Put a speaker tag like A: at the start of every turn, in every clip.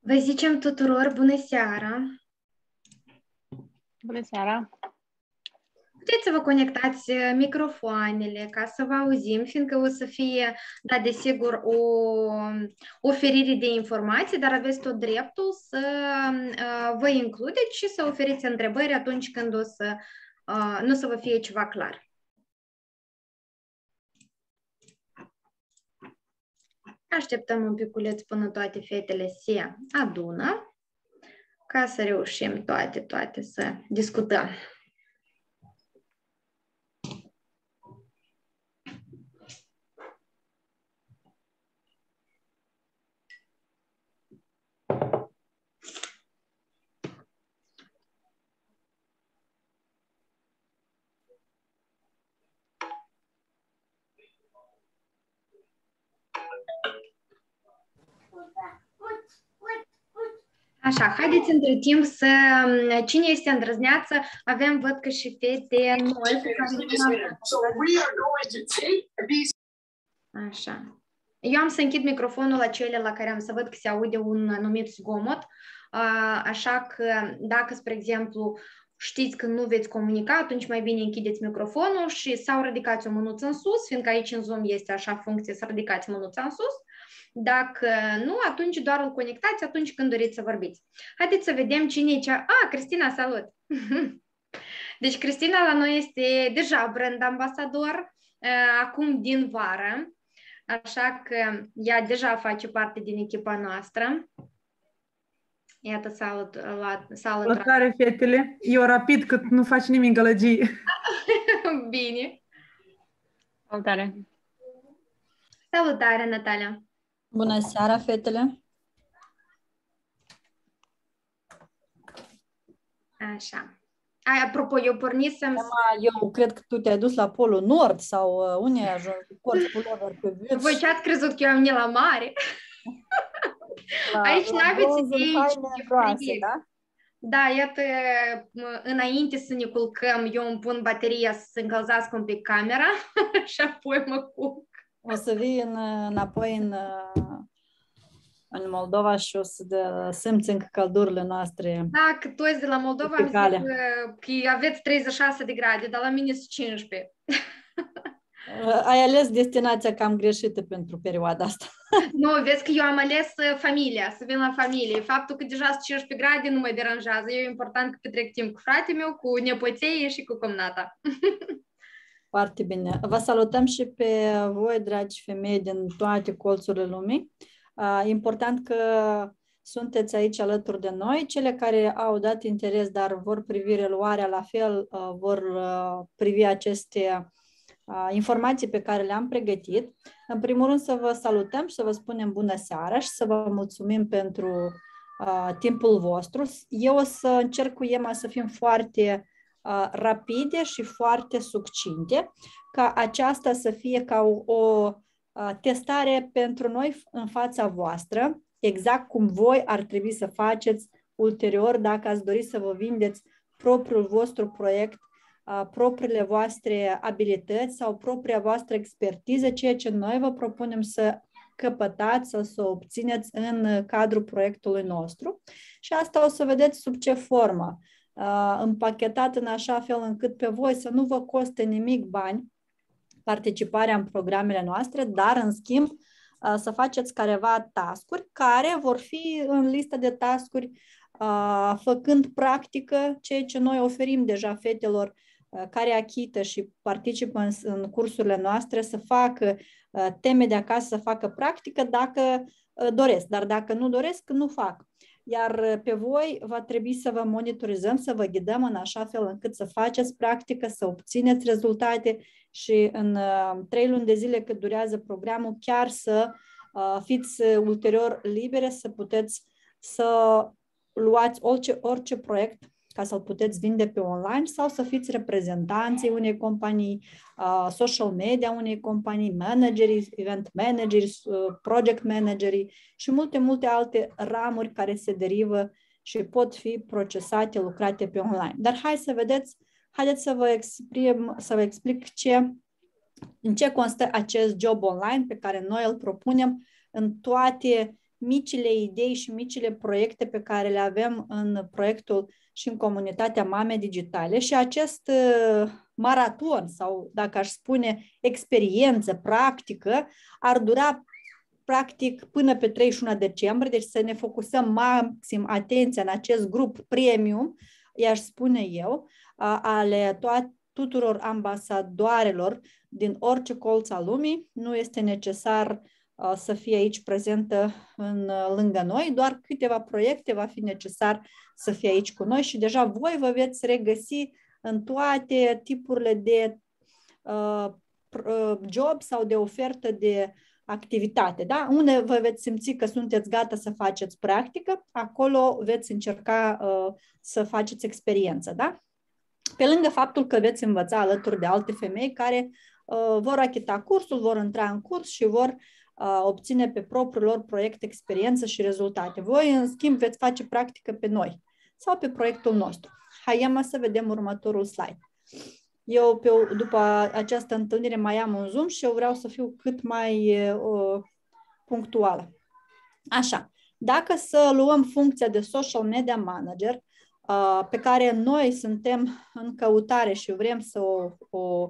A: Vă zicem tuturor bună seara!
B: Bună seara!
A: Puteți să vă conectați microfoanele ca să vă auzim, fiindcă o să fie, da, desigur, o oferire de informații, dar aveți tot dreptul să vă includeți și să oferiți întrebări atunci când nu o să vă fie ceva clar. Așteptăm un piculeț până toate fetele se adună ca să reușim toate să discutăm. Așa, haideți între timp să... Cine este îndrăzneață? Avem, văd că și fete noi cu care... Așa. Eu am să închid microfonul la cele la care am să văd că se aude un anumit zgomot, așa că dacă, spre exemplu, știți că nu veți comunica, atunci mai bine închideți microfonul sau ridicați o mânuță în sus, fiindcă aici în Zoom este așa funcție să ridicați mânuța în sus. Dacă nu, atunci doar îl conectați atunci când doriți să vorbiți. Haideți să vedem cine e cea... Cristina, salut! Deci Cristina la noi este deja brand ambasador, acum din vară, așa că ea deja face parte din echipa noastră. Iată, salut!
C: Salutare, fetele! Eu rapid, că nu faci nimic gălăgii.
A: Bine!
B: Salutare!
A: Salutare, Natalia!
D: Bună seara, fetele!
A: Așa. Apropo, eu pornisem...
D: Eu cred că tu te-ai dus la Polul Nord sau unde ai ajuns cu porți pulover pe vârf.
A: Voi ce ați crezut că eu am venit la mare? Aici n-aveți idei,
D: da?
A: Da, iată, înainte să ne culcăm, eu îmi pun bateria să se încălzească un pic camera și apoi mă culc.
D: O să vii înapoi în Moldova și o să simți încă căldurile noastre.
A: Da, că toți de la Moldova am zis că aveți 36 de grade, dar la mine sunt 15.
D: Ai ales destinația cam greșită pentru perioada asta.
A: Nu, vezi că eu am ales familia, să vin la familie. Faptul că deja sunt 15 grade nu mă deranjează. E important că petrec timp cu fratele meu, cu nepoței și cu cumnata.
D: Foarte bine. Vă salutăm și pe voi, dragi femei din toate colțurile lumii. Important că sunteți aici alături de noi. Cele care au dat interes, dar vor privi reluarea la fel, vor privi aceste informații pe care le-am pregătit. În primul rând să vă salutăm și să vă spunem bună seara și să vă mulțumim pentru timpul vostru. Eu o să încerc cu Emma să fim foarte rapide și foarte succinte, ca aceasta să fie ca o testare pentru noi în fața voastră, exact cum voi ar trebui să faceți ulterior dacă ați dori să vă vindeți propriul vostru proiect, propriile voastre abilități sau propria voastră expertiză, ceea ce noi vă propunem să căpătați sau să obțineți în cadrul proiectului nostru. Și asta o să vedeți sub ce formă. Împachetat în așa fel încât pe voi să nu vă coste nimic bani participarea în programele noastre, dar în schimb să faceți careva task-uri care vor fi în lista de task-uri făcând practică ceea ce noi oferim deja fetelor care achită și participă în cursurile noastre să facă teme de acasă, să facă practică dacă doresc, dar dacă nu doresc, nu fac. Iar pe voi va trebui să vă monitorizăm, să vă ghidăm în așa fel încât să faceți practică, să obțineți rezultate și în 3 luni de zile cât durează programul, chiar să fiți ulterior libere, să puteți să luați orice proiect ca să-l puteți vinde pe online sau să fiți reprezentanții unei companii, social media unei companii, manageri, event manageri, project manageri și multe alte ramuri care se derivă și pot fi procesate, lucrate pe online. Dar haideți să vă explic în ce constă acest job online pe care noi îl propunem în toate micile idei și micile proiecte pe care le avem în proiectul și în comunitatea Mame Digitale și acest maraton sau, dacă aș spune, experiență practică ar dura practic până pe 31 decembrie, deci să ne focusăm maxim atenția în acest grup premium, i-aș spune eu, ale tuturor ambasadoarelor din orice colț al lumii. Nu este necesar să fie aici prezentă lângă noi, doar câteva proiecte va fi necesar să fie aici cu noi și deja voi vă veți regăsi în toate tipurile de job sau de ofertă de activitate. Da? Unde vă veți simți că sunteți gata să faceți practică, acolo veți încerca să faceți experiență. Da? Pe lângă faptul că veți învăța alături de alte femei care vor achita cursul, vor intra în curs și vor obține pe propriul lor proiect experiență și rezultate. Voi, în schimb, veți face practică pe noi sau pe proiectul nostru. Hai să vedem următorul slide. Eu, după această întâlnire, mai am un Zoom și eu vreau să fiu cât mai punctuală. Așa, dacă să luăm funcția de social media manager, pe care noi suntem în căutare și vrem să o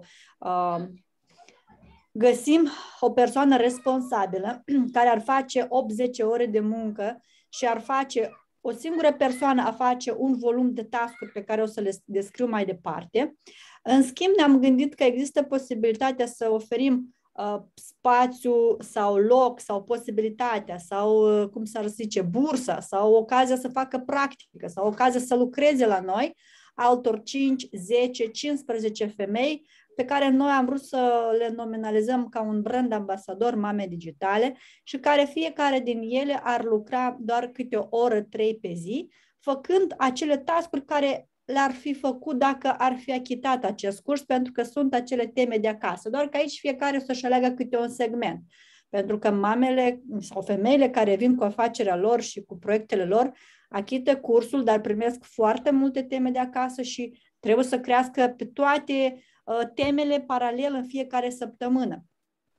D: găsim o persoană responsabilă care ar face 8-10 ore de muncă și ar face o singură persoană a face un volum de task-uri pe care o să le descriu mai departe. În schimb, ne-am gândit că există posibilitatea să oferim spațiu sau loc sau posibilitatea sau, cum s-ar zice, bursa sau ocazia să facă practică sau ocazia să lucreze la noi altor 5, 10, 15 femei pe care noi am vrut să le nominalizăm ca un brand ambasador Mame Digitale și care fiecare din ele ar lucra doar câte o oră, 3 pe zi, făcând acele task-uri care le-ar fi făcut dacă ar fi achitat acest curs, pentru că sunt acele teme de acasă. Doar că aici fiecare o să-și aleagă câte un segment. Pentru că mamele sau femeile care vin cu afacerea lor și cu proiectele lor achită cursul, dar primesc foarte multe teme de acasă și trebuie să crească pe toate temele paralel în fiecare săptămână.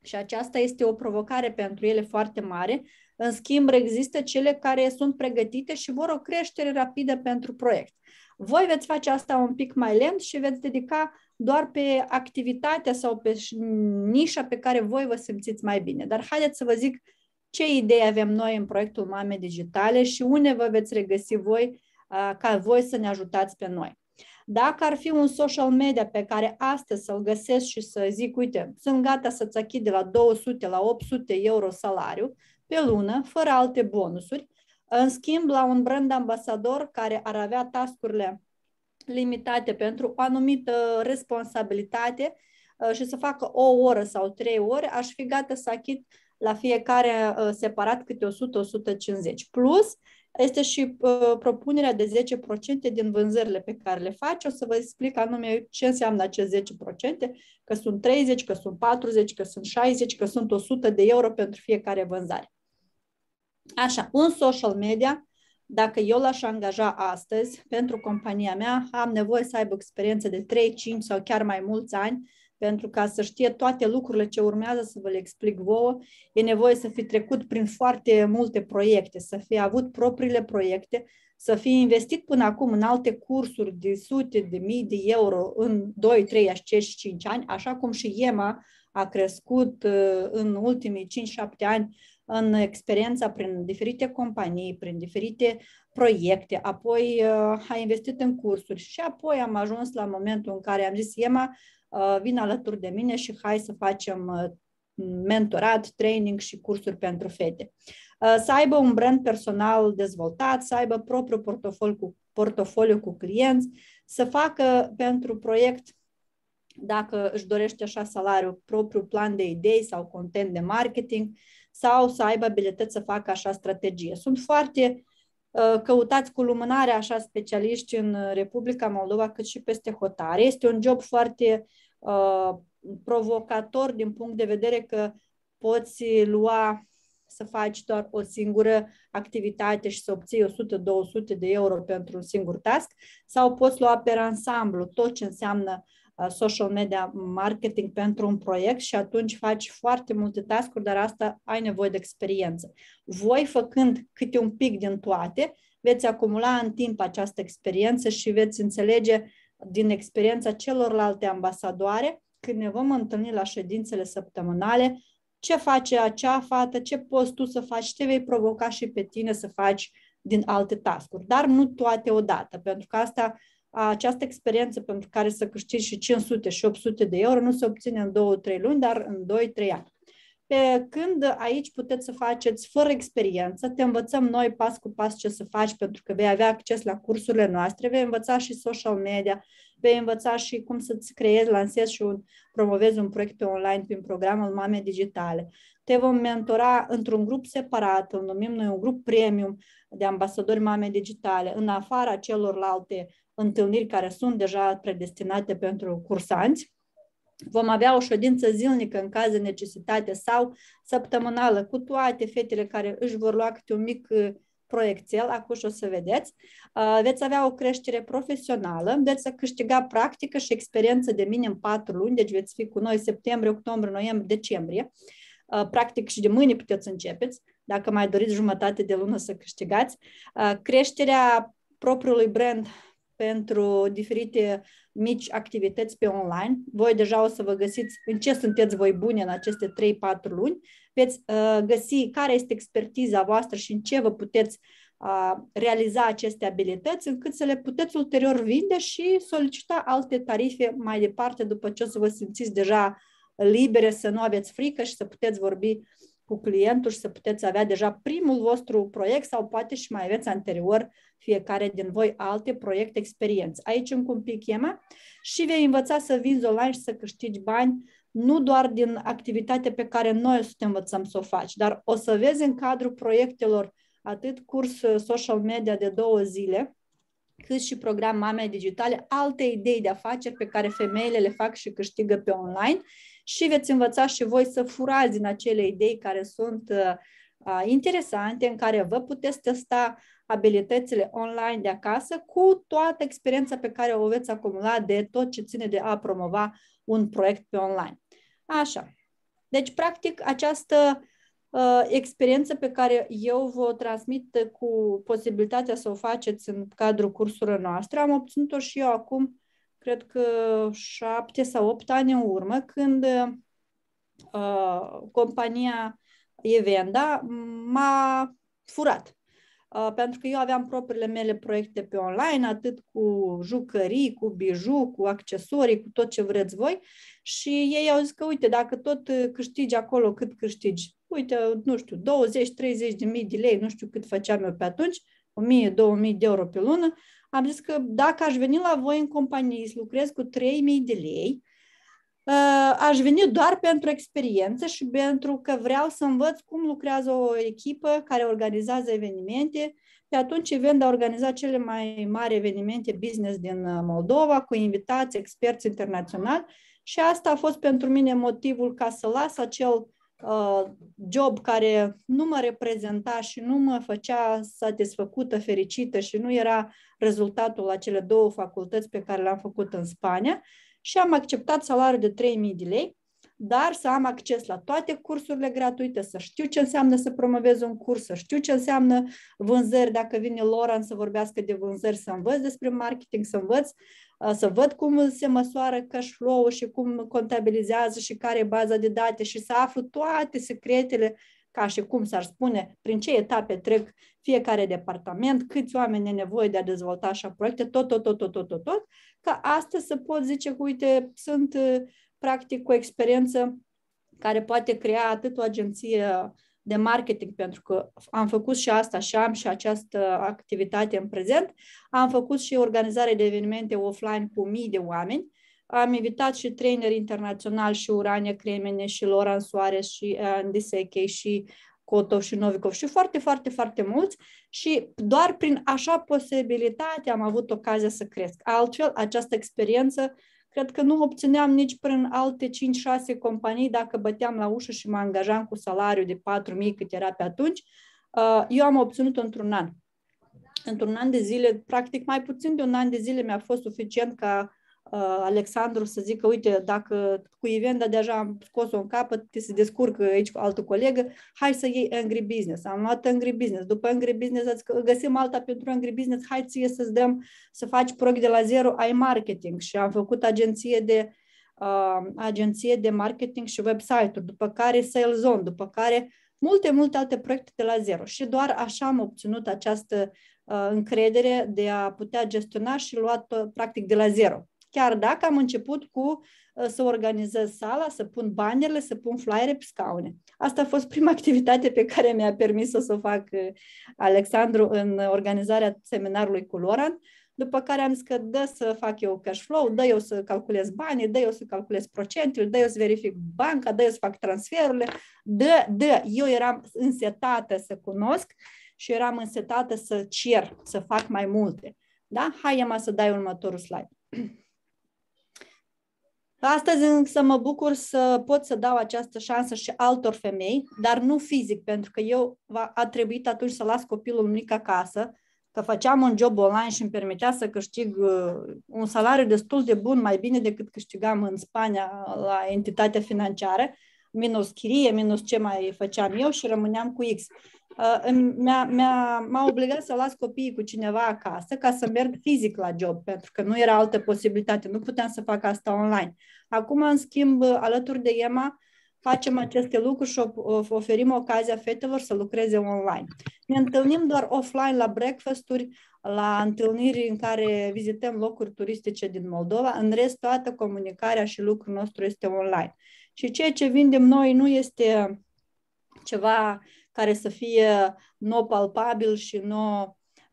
D: Și aceasta este o provocare pentru ele foarte mare. În schimb, există cele care sunt pregătite și vor o creștere rapidă pentru proiect. Voi veți face asta un pic mai lent și veți dedica doar pe activitatea sau pe nișa pe care voi vă simțiți mai bine. Dar haideți să vă zic ce idei avem noi în proiectul Mame Digitale și unde vă veți regăsi voi ca voi să ne ajutați pe noi. Dacă ar fi un social media pe care astăzi să-l găsesc și să zic, uite, sunt gata să-ți achit de la 200 la 800 euro salariu pe lună, fără alte bonusuri, în schimb, la un brand ambasador care ar avea task-urile limitate pentru o anumită responsabilitate și să facă o oră sau 3 ore, aș fi gata să achit la fiecare separat câte 100-150. Plus, este și propunerea de 10% din vânzările pe care le faci. O să vă explic anume ce înseamnă acest 10%, că sunt 30, că sunt 40, că sunt 60, că sunt 100 de euro pentru fiecare vânzare. Așa, un social media, dacă eu l-aș angaja astăzi pentru compania mea, am nevoie să aibă experiență de 3, 5 sau chiar mai mulți ani, pentru ca să știe toate lucrurile ce urmează să vă le explic vouă. E nevoie să fi trecut prin foarte multe proiecte, să fi avut propriile proiecte, să fi investit până acum în alte cursuri de sute de mii de euro în 2, 3, 5 ani, așa cum și EMA a crescut în ultimii 5-7 ani în experiența prin diferite companii, prin diferite proiecte, apoi a investit în cursuri și apoi am ajuns la momentul în care am zis, EMA, vin alături de mine și hai să facem mentorat, training și cursuri pentru fete. Să aibă un brand personal dezvoltat, să aibă propriul portofoliu cu clienți, să facă pentru proiect, dacă își dorește așa salariu, propriul plan de idei sau content de marketing, sau să aibă abilități să facă așa strategie. Sunt foarte căutați cu lumânare așa specialiști în Republica Moldova, cât și peste hotare. Este un job foarte provocator din punct de vedere că poți lua să faci doar o singură activitate și să obții 100-200 de euro pentru un singur task, sau poți lua pe ansamblu tot ce înseamnă social media marketing pentru un proiect și atunci faci foarte multe task-uri, dar asta ai nevoie de experiență. Voi, făcând câte un pic din toate, veți acumula în timp această experiență și veți înțelege din experiența celorlalte ambasadoare, când ne vom întâlni la ședințele săptămânale, ce face acea fată, ce poți tu să faci, te vei provoca și pe tine să faci din alte task-uri, dar nu toate odată, pentru că această experiență pentru care să câștigi și 500 și 800 de euro nu se obține în 2-3 luni, dar în 2-3 ani. Pe când aici puteți să faceți fără experiență, te învățăm noi pas cu pas ce să faci, pentru că vei avea acces la cursurile noastre, vei învăța și social media, vei învăța și cum să-ți creezi, lansezi și promovezi un proiect pe online prin programul Mame Digitale. Te vom mentora într-un grup separat, îl numim noi un grup premium de ambasadori Mame Digitale, în afara celorlalte întâlniri care sunt deja predestinate pentru cursanți. Vom avea o ședință zilnică în caz de necesitate sau săptămânală cu toate fetele care își vor lua câte un mic proiectel, acum și o să vedeți. Veți avea o creștere profesională, veți să câștiga practică și experiență de minim 4 luni, deci veți fi cu noi septembrie, octombrie, noiembrie, decembrie. Practic și de mâine puteți începeți, dacă mai doriți jumătate de lună să câștigați. Creșterea propriului brand pentru diferite mici activități pe online. Voi deja o să vă găsiți în ce sunteți voi buni în aceste 3-4 luni. Veți găsi care este expertiza voastră și în ce vă puteți realiza aceste abilități, încât să le puteți ulterior vinde și solicita alte tarife mai departe după ce o să vă simțiți deja libere, să nu aveți frică și să puteți vorbi cu clientul și să puteți avea deja primul vostru proiect sau poate și mai aveți anterior fiecare din voi alte proiecte, experiențe. Aici încă un pic schema și vei învăța să vinzi online și să câștigi bani nu doar din activitatea pe care noi o să te învățăm să o faci, dar o să vezi în cadrul proiectelor atât curs social media de 2 zile, cât și program Mame Digitale, alte idei de afaceri pe care femeile le fac și câștigă pe online și veți învăța și voi să furați din acele idei care sunt interesante, în care vă puteți testa abilitățile online de acasă cu toată experiența pe care o veți acumula de tot ce ține de a promova un proiect pe online. Așa. Deci, practic, această experiență pe care eu vă transmit cu posibilitatea să o faceți în cadrul cursurilor noastre, am obținut-o și eu acum, cred că 7 sau 8 ani în urmă, când compania Evenda m-a furat. Pentru că eu aveam propriile mele proiecte pe online, atât cu jucării, cu bijou, cu accesorii, cu tot ce vreți voi și ei au zis că, uite, dacă tot câștigi acolo cât câștigi, uite, nu știu, 20-30 de mii de lei, nu știu cât făceam eu pe atunci, 1000-2000 de euro pe lună, am zis că dacă aș veni la voi în companie să lucrez cu 3000 de lei, aș veni doar pentru experiență și pentru că vreau să învăț cum lucrează o echipă care organizează evenimente. Pe atunci Evenda a organizat cele mai mari evenimente business din Moldova, cu invitați, experți internaționali și asta a fost pentru mine motivul ca să las acel job care nu mă reprezenta și nu mă făcea satisfăcută, fericită și nu era rezultatul la cele 2 facultăți pe care le-am făcut în Spania. Și am acceptat salariul de 3000 de lei, dar să am acces la toate cursurile gratuite, să știu ce înseamnă să promovez un curs, să știu ce înseamnă vânzări, dacă vine Loran să vorbească de vânzări, să învăț despre marketing, să învăț, să văd cum se măsoară cash flow-ul și cum contabilizează și care e baza de date și să aflu toate secretele, ca și cum s-ar spune, prin ce etape trec fiecare departament, câți oameni e nevoie de a dezvolta așa proiecte, tot, ca astăzi să pot zice că, uite, sunt practic cu o experiență care poate crea atât o agenție de marketing, pentru că am făcut și asta și am și această activitate în prezent, am făcut și organizare de evenimente offline cu mii de oameni, am invitat și traineri internaționali și Urania Cremene și Loran Soares și Andy Seche și Kotov și Novikov și foarte, foarte, foarte mulți și doar prin așa posibilitate am avut ocazia să cresc. Altfel, această experiență cred că nu obțineam nici prin alte 5-6 companii dacă băteam la ușă și mă angajam cu salariu de 4.000 cât era pe atunci. Eu am obținut într-un an. Într-un an de zile, practic mai puțin de un an de zile mi-a fost suficient ca Alexandru să zică, uite, dacă cu Evenda deja am scos-o în capăt, se descurcă aici cu altă colegă, hai să iei Angry Business. Am luat Angry Business. După Angry Business găsim alta pentru Angry Business, hai ție să-ți dăm să faci proiect de la zero, ai marketing. Și am făcut agenție de marketing și website-uri, după care Sales Zone, după care multe alte proiecte de la zero. Și doar așa am obținut această încredere de a putea gestiona și lua practic de la zero. Chiar dacă am început cu să organizez sala, să pun banerele, să pun flyere pe scaune. Asta a fost prima activitate pe care mi-a permis să o fac Alexandru în organizarea seminarului cu Loran, după care am zis că dă să fac eu cash flow, dă eu să calculez banii, dă eu să calculez procentele, dă eu să verific banca, dă eu să fac transferurile, dă. Eu eram însetată să cunosc și eram însetată să cer, să fac mai multe. Da? Hai, Emma, să dai următorul slide. Astăzi însă mă bucur să pot să dau această șansă și altor femei, dar nu fizic, pentru că eu a trebuit atunci să las copilul mic acasă, că făceam un job online și îmi permitea să câștig un salariu destul de bun, mai bine decât câștigam în Spania la entitatea financiară, minus chirie, minus ce mai făceam eu și rămâneam cu X. M-a obligat să las copiii cu cineva acasă ca să merg fizic la job, pentru că nu era altă posibilitate, nu puteam să fac asta online. Acum, în schimb, alături de Emma, facem aceste lucruri și oferim ocazia fetelor să lucreze online. Ne întâlnim doar offline la breakfast-uri, la întâlniri în care vizităm locuri turistice din Moldova. În rest, toată comunicarea și lucrul nostru este online. Și ceea ce vindem noi nu ceva care să fie non-palpabil și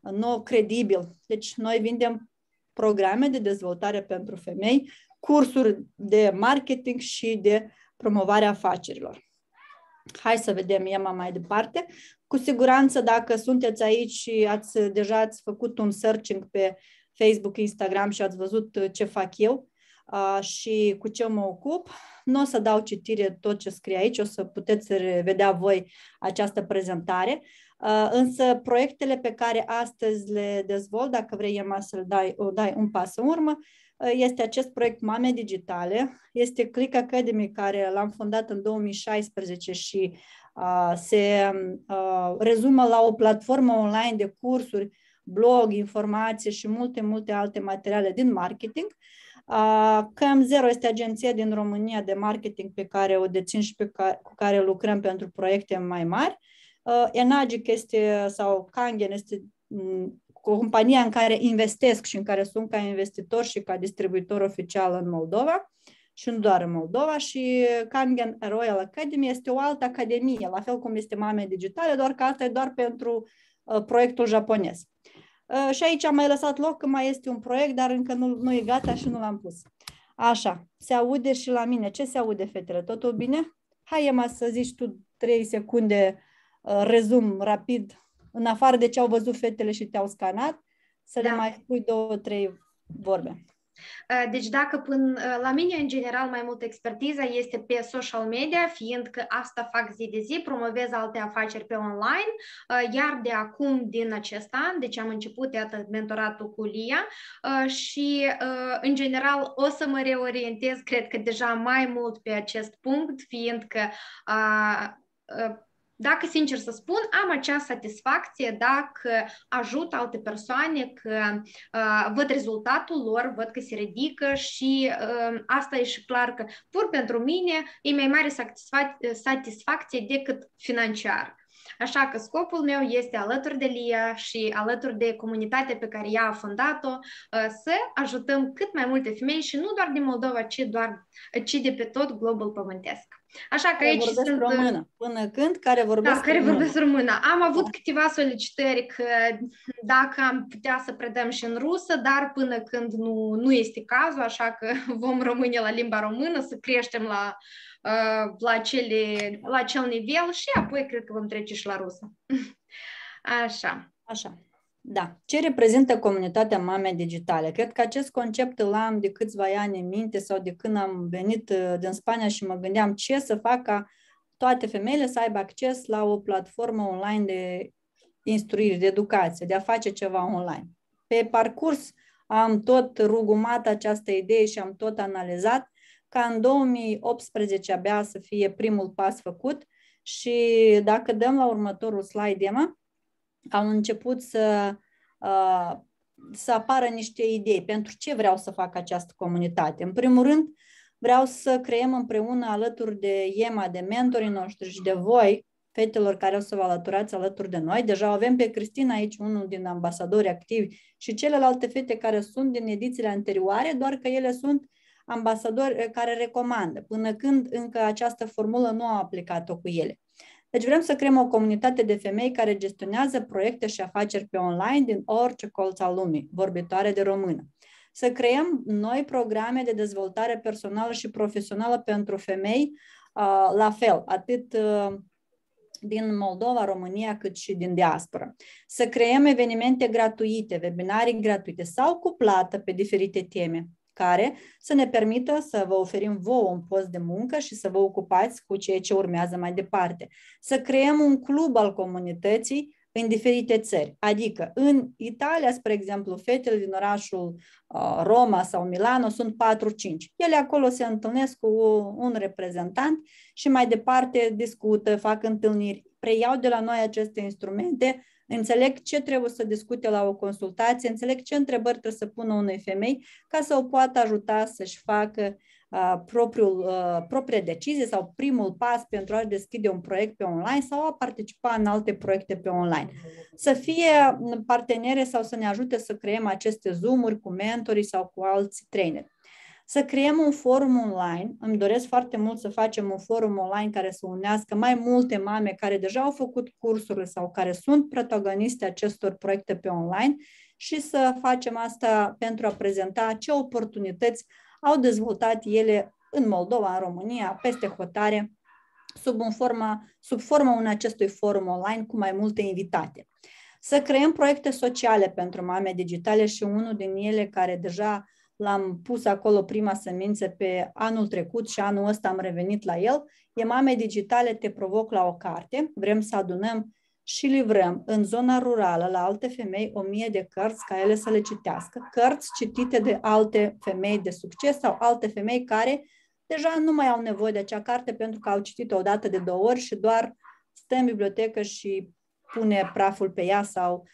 D: non-credibil. Deci noi vindem programe de dezvoltare pentru femei, cursuri de marketing și de promovare a afacerilor. Hai să vedem, Emma, mai departe. Cu siguranță, dacă sunteți aici și deja ați făcut un searching pe Facebook, Instagram și ați văzut ce fac eu și cu ce mă ocup, nu o să dau citire tot ce scrie aici, o să puteți vedea voi această prezentare. Însă proiectele pe care astăzi le dezvolt, dacă vrei, Emma, să-l dai un pas în urmă, este acest proiect Mame Digitale, este Click Academy, care l-am fondat în 2016 și se rezumă la o platformă online de cursuri, blog, informație și multe alte materiale din marketing. KM0 este agenția din România de marketing pe care o dețin și cu care lucrăm pentru proiecte mai mari. Enagic sau Kangen este compania în care investesc și în care sunt ca investitor și ca distribuitor oficial în Moldova și nu doar în Moldova, și Kangen Royal Academy este o altă academie, la fel cum este Mame Digitale, doar că asta e doar pentru proiectul japonez. Și aici am mai lăsat loc că mai este un proiect, dar încă nu e gata și nu l-am pus. Așa, se aude și la mine. Ce se aude, fetele? Totul bine? Hai, Emma, să zici tu 3 secunde rezum rapid, în afară de ce au văzut fetele și te-au scanat, să le mai spui 2-3 vorbe.
A: Deci dacă până la mine, în general, mai mult expertiza este pe social media, fiindcă asta fac zi de zi, promovez alte afaceri pe online, iar de acum, din acest an, deci am început, iată, mentoratul cu Lia și, în general, o să mă reorientez, cred că deja mai mult pe acest punct, fiindcă dacă, sincer să spun, am acea satisfacție dacă ajut alte persoane, că văd rezultatul lor, văd că se ridică și asta e și clar că pur pentru mine e mai mare satisfacție decât financiar. Așa că scopul meu este alături de Lia și alături de comunitatea pe care ea a fondat-o să ajutăm cât mai multe femei și nu doar din Moldova, ci de pe tot globul pământesc. Așa că aici sunt
D: română. Până când care vorbesc
A: română. Am avut câteva solicitări că dacă am putea să predăm și în rusă, dar până când nu este cazul, așa că vom rămâne la limba română, să creștem la acel nivel și apoi cred că vom trece și la rusă.
D: Așa. Da. Ce reprezintă comunitatea Mame Digitale? Cred că acest concept îl am de câțiva ani în minte sau de când am venit din Spania și mă gândeam ce să fac ca toate femeile să aibă acces la o platformă online de instruire, de educație, de a face ceva online. Pe parcurs am tot rugumat această idee și am tot analizat, ca în 2018 abia să fie primul pas făcut și dacă dăm la următorul slide, Emma, au început să apară niște idei pentru ce vreau să fac această comunitate. În primul rând, vreau să creăm împreună alături de Emma, de mentorii noștri și de voi, fetelor care o să vă alăturați alături de noi. Deja avem pe Cristina aici, unul din ambasadori activi, și celelalte fete care sunt din edițiile anterioare, doar că ele sunt ambasadori care recomandă, până când încă această formulă nu a aplicat-o cu ele. Deci vrem să creăm o comunitate de femei care gestionează proiecte și afaceri pe online din orice colț al lumii, vorbitoare de română. Să creăm noi programe de dezvoltare personală și profesională pentru femei, la fel, atât din Moldova, România, cât și din diaspora. Să creăm evenimente gratuite, webinarii gratuite sau cu plată pe diferite teme, care să ne permită să vă oferim vouă un post de muncă și să vă ocupați cu ceea ce urmează mai departe. Să creăm un club al comunității în diferite țări. Adică în Italia, spre exemplu, fetele din orașul Roma sau Milano sunt 4-5. Ele acolo se întâlnesc cu un reprezentant și mai departe discută, fac întâlniri, preiau de la noi aceste instrumente, înțeleg ce trebuie să discute la o consultație, înțeleg ce întrebări trebuie să pună unei femei ca să o poată ajuta să-și facă propria decizie sau primul pas pentru a deschide un proiect pe online sau a participa în alte proiecte pe online. Să fie partenere sau să ne ajute să creăm aceste Zoom-uri cu mentorii sau cu alți traineri. Să creăm un forum online. Îmi doresc foarte mult să facem un forum online care să unească mai multe mame care deja au făcut cursurile sau care sunt protagoniste acestor proiecte pe online și să facem asta pentru a prezenta ce oportunități au dezvoltat ele în Moldova, în România, peste hotare, sub forma unui acestui forum online cu mai multe invitate. Să creăm proiecte sociale pentru mame digitale și unul din ele care deja l-am pus acolo prima semință pe anul trecut și anul ăsta am revenit la el, e Mame Digitale te provoc la o carte. Vrem să adunăm și livrăm în zona rurală la alte femei 1000 de cărți ca ele să le citească, cărți citite de alte femei de succes sau alte femei care deja nu mai au nevoie de acea carte pentru că au citit-o odată de 2 ori și doar stă în bibliotecă și pune praful pe ea sau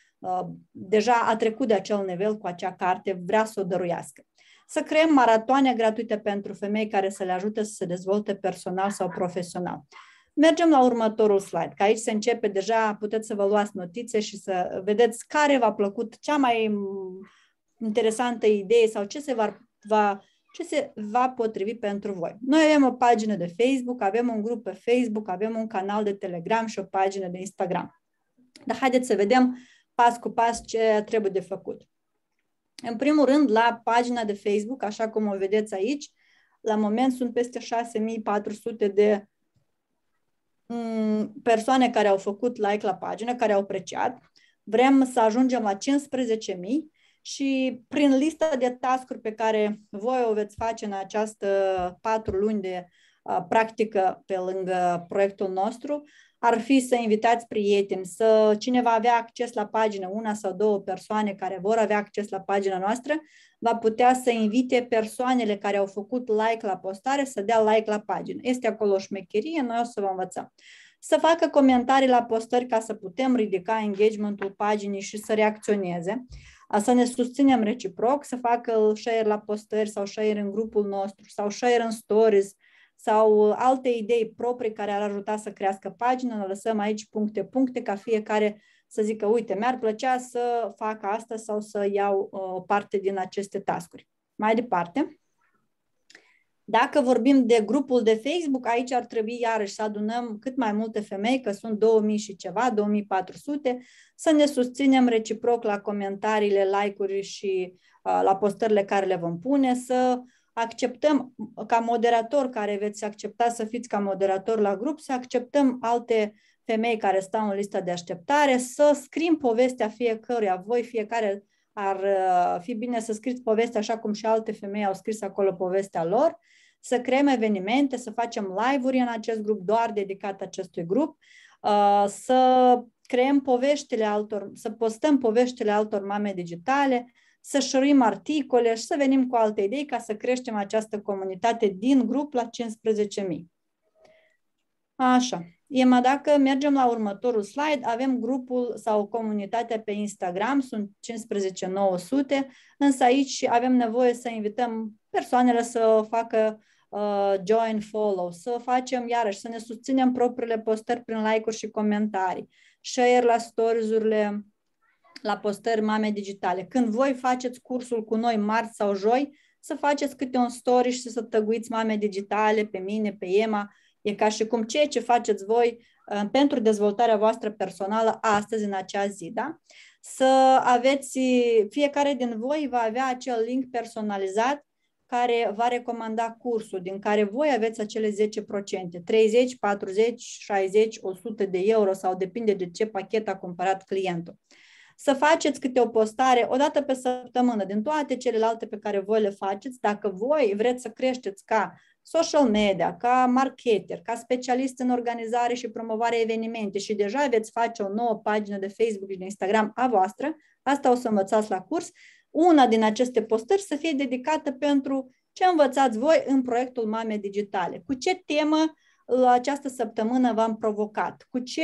D: deja a trecut de acel nivel cu acea carte, vrea să o dăruiască. Să creăm maratoane gratuite pentru femei care să le ajute să se dezvolte personal sau profesional. Mergem la următorul slide, că aici se începe deja, puteți să vă luați notițe și să vedeți care v-a plăcut cea mai interesantă idee sau ce se va potrivi pentru voi. Noi avem o pagină de Facebook, avem un grup pe Facebook, avem un canal de Telegram și o pagină de Instagram. Dar haideți să vedem pas cu pas ce trebuie de făcut. În primul rând, la pagina de Facebook, așa cum o vedeți aici, la moment sunt peste 6400 de persoane care au făcut like la pagină, care au apreciat. Vrem să ajungem la 15.000 și prin lista de task-uri pe care voi o veți face în această 4 luni de practică pe lângă proiectul nostru, ar fi să invitați prieteni, să cine va avea acces la pagină, 1 sau 2 persoane care vor avea acces la pagina noastră, va putea să invite persoanele care au făcut like la postare să dea like la pagină. Este acolo o șmecherie, noi o să vă învățăm. Să facă comentarii la postări ca să putem ridica engagement-ul paginii și să reacționeze, să ne susținem reciproc, să facă share la postări sau share în grupul nostru sau share în stories, sau alte idei proprii care ar ajuta să crească pagina, ne lăsăm aici puncte ca fiecare să zică, uite, mi-ar plăcea să fac asta sau să iau o parte din aceste task-uri. Mai departe, dacă vorbim de grupul de Facebook, aici ar trebui iarăși să adunăm cât mai multe femei, că sunt 2000 și ceva, 2400, să ne susținem reciproc la comentariile, like-uri și la postările care le vom pune, să acceptăm ca moderator care veți accepta să fiți ca moderator la grup, să acceptăm alte femei care stau în lista de așteptare, să scriem povestea fiecăruia. Voi fiecare ar fi bine să scrieți povestea așa cum și alte femei au scris acolo povestea lor, să creăm evenimente, să facem live-uri în acest grup doar dedicat acestui grup, să creăm poveștile altor, să postăm poveștile altor mame digitale, să share-uim articole și să venim cu alte idei ca să creștem această comunitate din grup la 15.000. Așa. Ema, dacă mergem la următorul slide, avem grupul sau comunitatea pe Instagram, sunt 15.900, însă aici avem nevoie să invităm persoanele să facă join, follow, să facem iarăși, să ne susținem propriile postări prin like-uri și comentarii, share la stories-urile, la postări Mame Digitale. Când voi faceți cursul cu noi marți sau joi, să faceți câte un story și să tăguiți Mame Digitale, pe mine, pe Ema. E ca și cum ceea ce faceți voi pentru dezvoltarea voastră personală astăzi, în acea zi, da? Să aveți, fiecare din voi va avea acel link personalizat care va recomanda cursul, din care voi aveți acele 10%, 30, 40, 60, 100 de euro sau depinde de ce pachet a cumpărat clientul. Să faceți câte o postare o dată pe săptămână din toate celelalte pe care voi le faceți, dacă voi vreți să creșteți ca social media, ca marketer, ca specialist în organizare și promovare evenimente și deja veți face o nouă pagină de Facebook și de Instagram a voastră, asta o să învățați la curs, una din aceste postări să fie dedicată pentru ce învățați voi în proiectul Mame Digitale, cu ce temă această săptămână v-am provocat, cu ce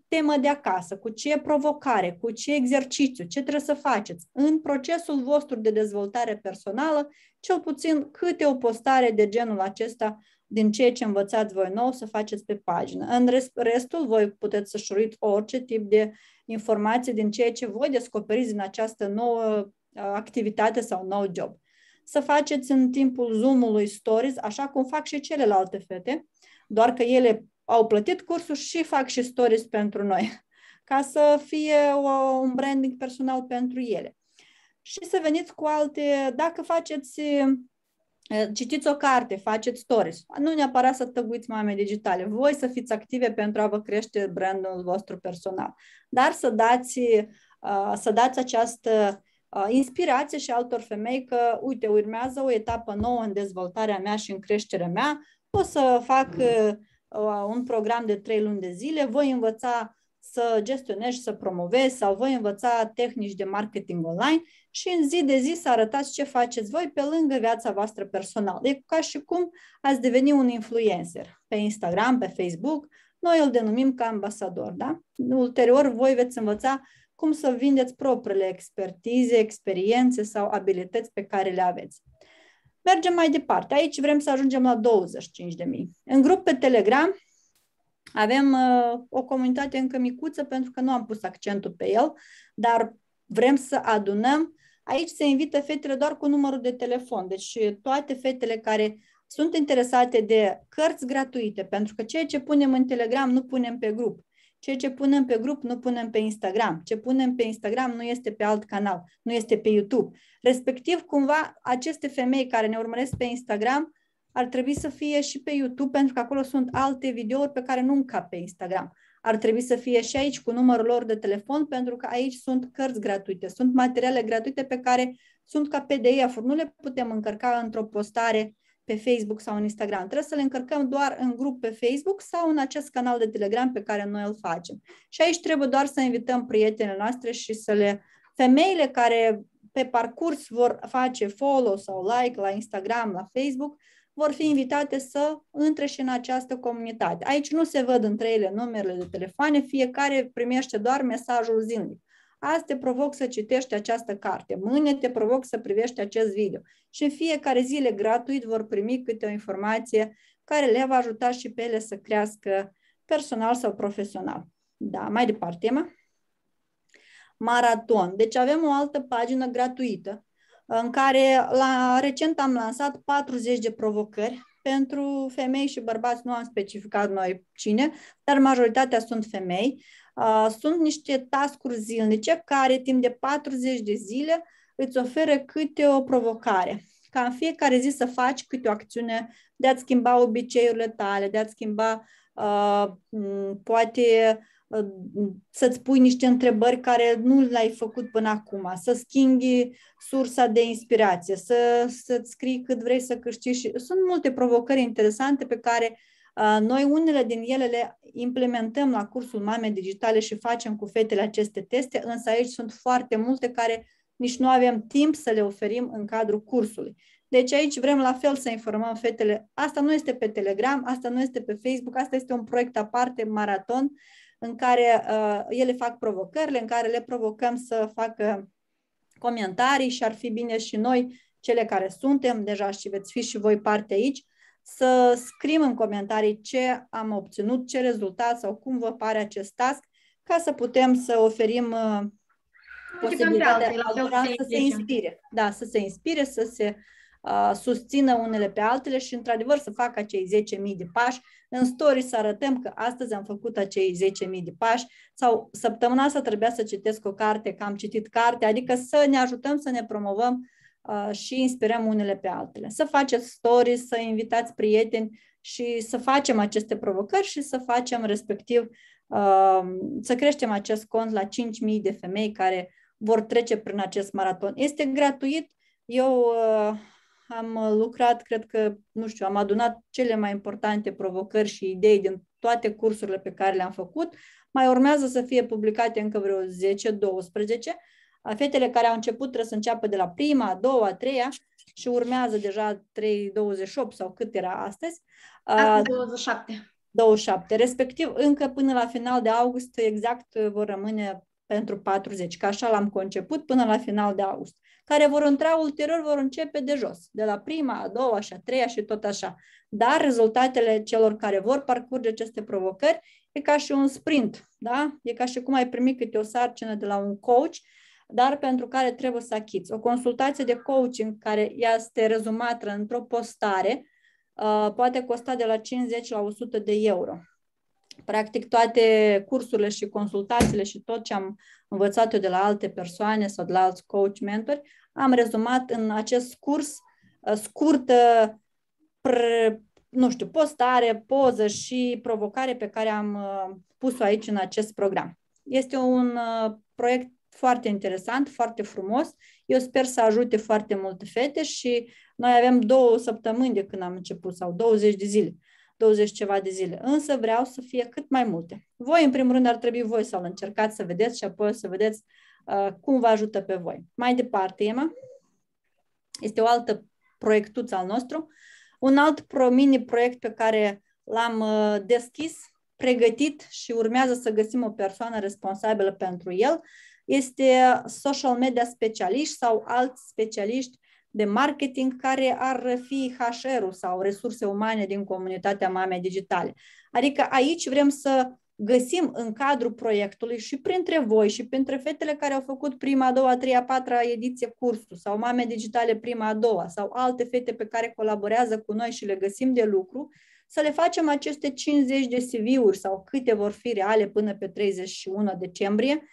D: temă de acasă, cu ce provocare, cu ce exercițiu, ce trebuie să faceți în procesul vostru de dezvoltare personală, cel puțin câte o postare de genul acesta din ceea ce învățați voi nou să faceți pe pagină. În restul voi puteți să șuruiți orice tip de informație din ceea ce voi descoperiți din această nouă activitate sau nou job. Să faceți în timpul Zoom-ului stories, așa cum fac și celelalte fete, doar că ele au plătit cursul și fac și stories pentru noi, ca să fie un branding personal pentru ele. Și să veniți cu alte, dacă citiți o carte, faceți stories, nu neapărat să tăguiți Mame Digitale, voi să fiți active pentru a vă crește brandul vostru personal, dar să dați această inspirație și altor femei că, uite, urmează o etapă nouă în dezvoltarea mea și în creșterea mea, o să fac un program de 3 luni de zile, voi învăța să gestionez și să promovez sau voi învăța tehnici de marketing online și în zi de zi să arătați ce faceți voi pe lângă viața voastră personală. E ca și cum ați deveni un influencer pe Instagram, pe Facebook, noi îl denumim ca ambasador, da? Ulterior voi veți învăța cum să vindeți propriile expertize, experiențe sau abilități pe care le aveți. Mergem mai departe. Aici vrem să ajungem la 25.000. În grup pe Telegram avem o comunitate încă micuță pentru că nu am pus accentul pe el, dar vrem să adunăm. Aici se invită fetele doar cu numărul de telefon. Deci toate fetele care sunt interesate de cărți gratuite, pentru că ceea ce punem în Telegram nu punem pe grup. Ceea ce punem pe grup nu punem pe Instagram. Ce punem pe Instagram nu este pe alt canal, nu este pe YouTube. Respectiv, cumva, aceste femei care ne urmăresc pe Instagram ar trebui să fie și pe YouTube, pentru că acolo sunt alte videouri pe care nu încap pe Instagram. Ar trebui să fie și aici cu numărul lor de telefon, pentru că aici sunt cărți gratuite, sunt materiale gratuite pe care sunt ca PDF-uri. Nu le putem încărca într-o postare pe Facebook sau în Instagram. Trebuie să le încărcăm doar în grup pe Facebook sau în acest canal de Telegram pe care noi îl facem. Și aici trebuie doar să invităm prietenele noastre și femeile care pe parcurs vor face follow sau like la Instagram, la Facebook, vor fi invitate să intre și în această comunitate. Aici nu se văd între ele numerele de telefoane, fiecare primește doar mesajul zilnic. Azi te provoc să citești această carte, mâine te provoc să privești acest video. Și în fiecare zile gratuit vor primi câte o informație care le va ajuta și pe ele să crească personal sau profesional. Da, mai departe, Emma. Maraton. Deci avem o altă pagină gratuită în care recent am lansat 40 de provocări pentru femei și bărbați, nu am specificat noi cine, dar majoritatea sunt femei. Sunt niște task-uri zilnice care timp de 40 de zile îți oferă câte o provocare. Ca în fiecare zi să faci câte o acțiune de a-ți schimba obiceiurile tale, de a-ți schimba poate să-ți pui niște întrebări care nu le-ai făcut până acum, să schimbi sursa de inspirație, să-ți scrii cât vrei să câștigi. Sunt multe provocări interesante pe care noi unele din ele le implementăm la cursul Mame Digitale și facem cu fetele aceste teste, însă aici sunt foarte multe care nici nu avem timp să le oferim în cadrul cursului. Deci aici vrem la fel să informăm fetele. Asta nu este pe Telegram, asta nu este pe Facebook, asta este un proiect aparte, maraton, în care ele fac provocările, în care le provocăm să facă comentarii și ar fi bine și noi, cele care suntem deja și veți fi și voi parte aici, să scriem în comentarii ce am obținut, ce rezultat sau cum vă pare acest task, ca să putem să oferim posibilitatea altora să se inspire. Da, să se inspire, să se susțină unele pe altele și, într-adevăr, să facă acei 10.000 de pași. În story să arătăm că astăzi am făcut acei 10.000 de pași sau săptămâna asta trebuia să citesc o carte, că am citit carte, adică să ne ajutăm să ne promovăm și inspirăm unele pe altele. Să faceți stories, să invitați prieteni și să facem aceste provocări și să facem respectiv să creștem acest cont la 5.000 de femei care vor trece prin acest maraton. Este gratuit. Eu am lucrat, cred că, nu știu, am adunat cele mai importante provocări și idei din toate cursurile pe care le-am făcut. Mai urmează să fie publicate încă vreo 10-12. Fetele care au început trebuie să înceapă de la prima, a doua, a treia și urmează deja 3-28 sau cât era astăzi.
A: 27.
D: 27. Respectiv, încă până la final de august, exact vor rămâne pentru 40, că așa l-am conceput până la final de august, care vor intra ulterior, vor începe de jos, de la prima, a doua și a treia și tot așa. Dar rezultatele celor care vor parcurge aceste provocări e ca și un sprint, da? E ca și cum ai primit câte o sarcină de la un coach, dar pentru care trebuie să achiți. O consultație de coaching care este rezumată într-o postare poate costa de la 50 la 100 de euro. Practic toate cursurile și consultațiile și tot ce am învățat eu de la alte persoane sau de la alți coach mentori, am rezumat în acest curs scurtă, nu știu, postare, poză și provocare pe care am pus-o aici în acest program. Este un proiect foarte interesant, foarte frumos. Eu sper să ajute foarte multe fete și noi avem 2 săptămâni de când am început sau 20 de zile. 20 ceva de zile, însă vreau să fie cât mai multe. Voi, în primul rând, ar trebui voi să-l încercați să vedeți și apoi să vedeți cum vă ajută pe voi. Mai departe, Emma, este o altă proiectuță al nostru, un alt mini-proiect pe care l-am deschis, pregătit și urmează să găsim o persoană responsabilă pentru el, este social media specialiști sau alți specialiști de marketing care ar fi HR-ul sau resurse umane din comunitatea Mame Digitale. Adică aici vrem să găsim în cadrul proiectului și printre voi și printre fetele care au făcut prima, a doua, a treia, a patra ediție cursul sau Mame Digitale prima, a doua sau alte fete pe care colaborează cu noi și le găsim de lucru, să le facem aceste 50 de CV-uri sau câte vor fi reale până pe 31 decembrie,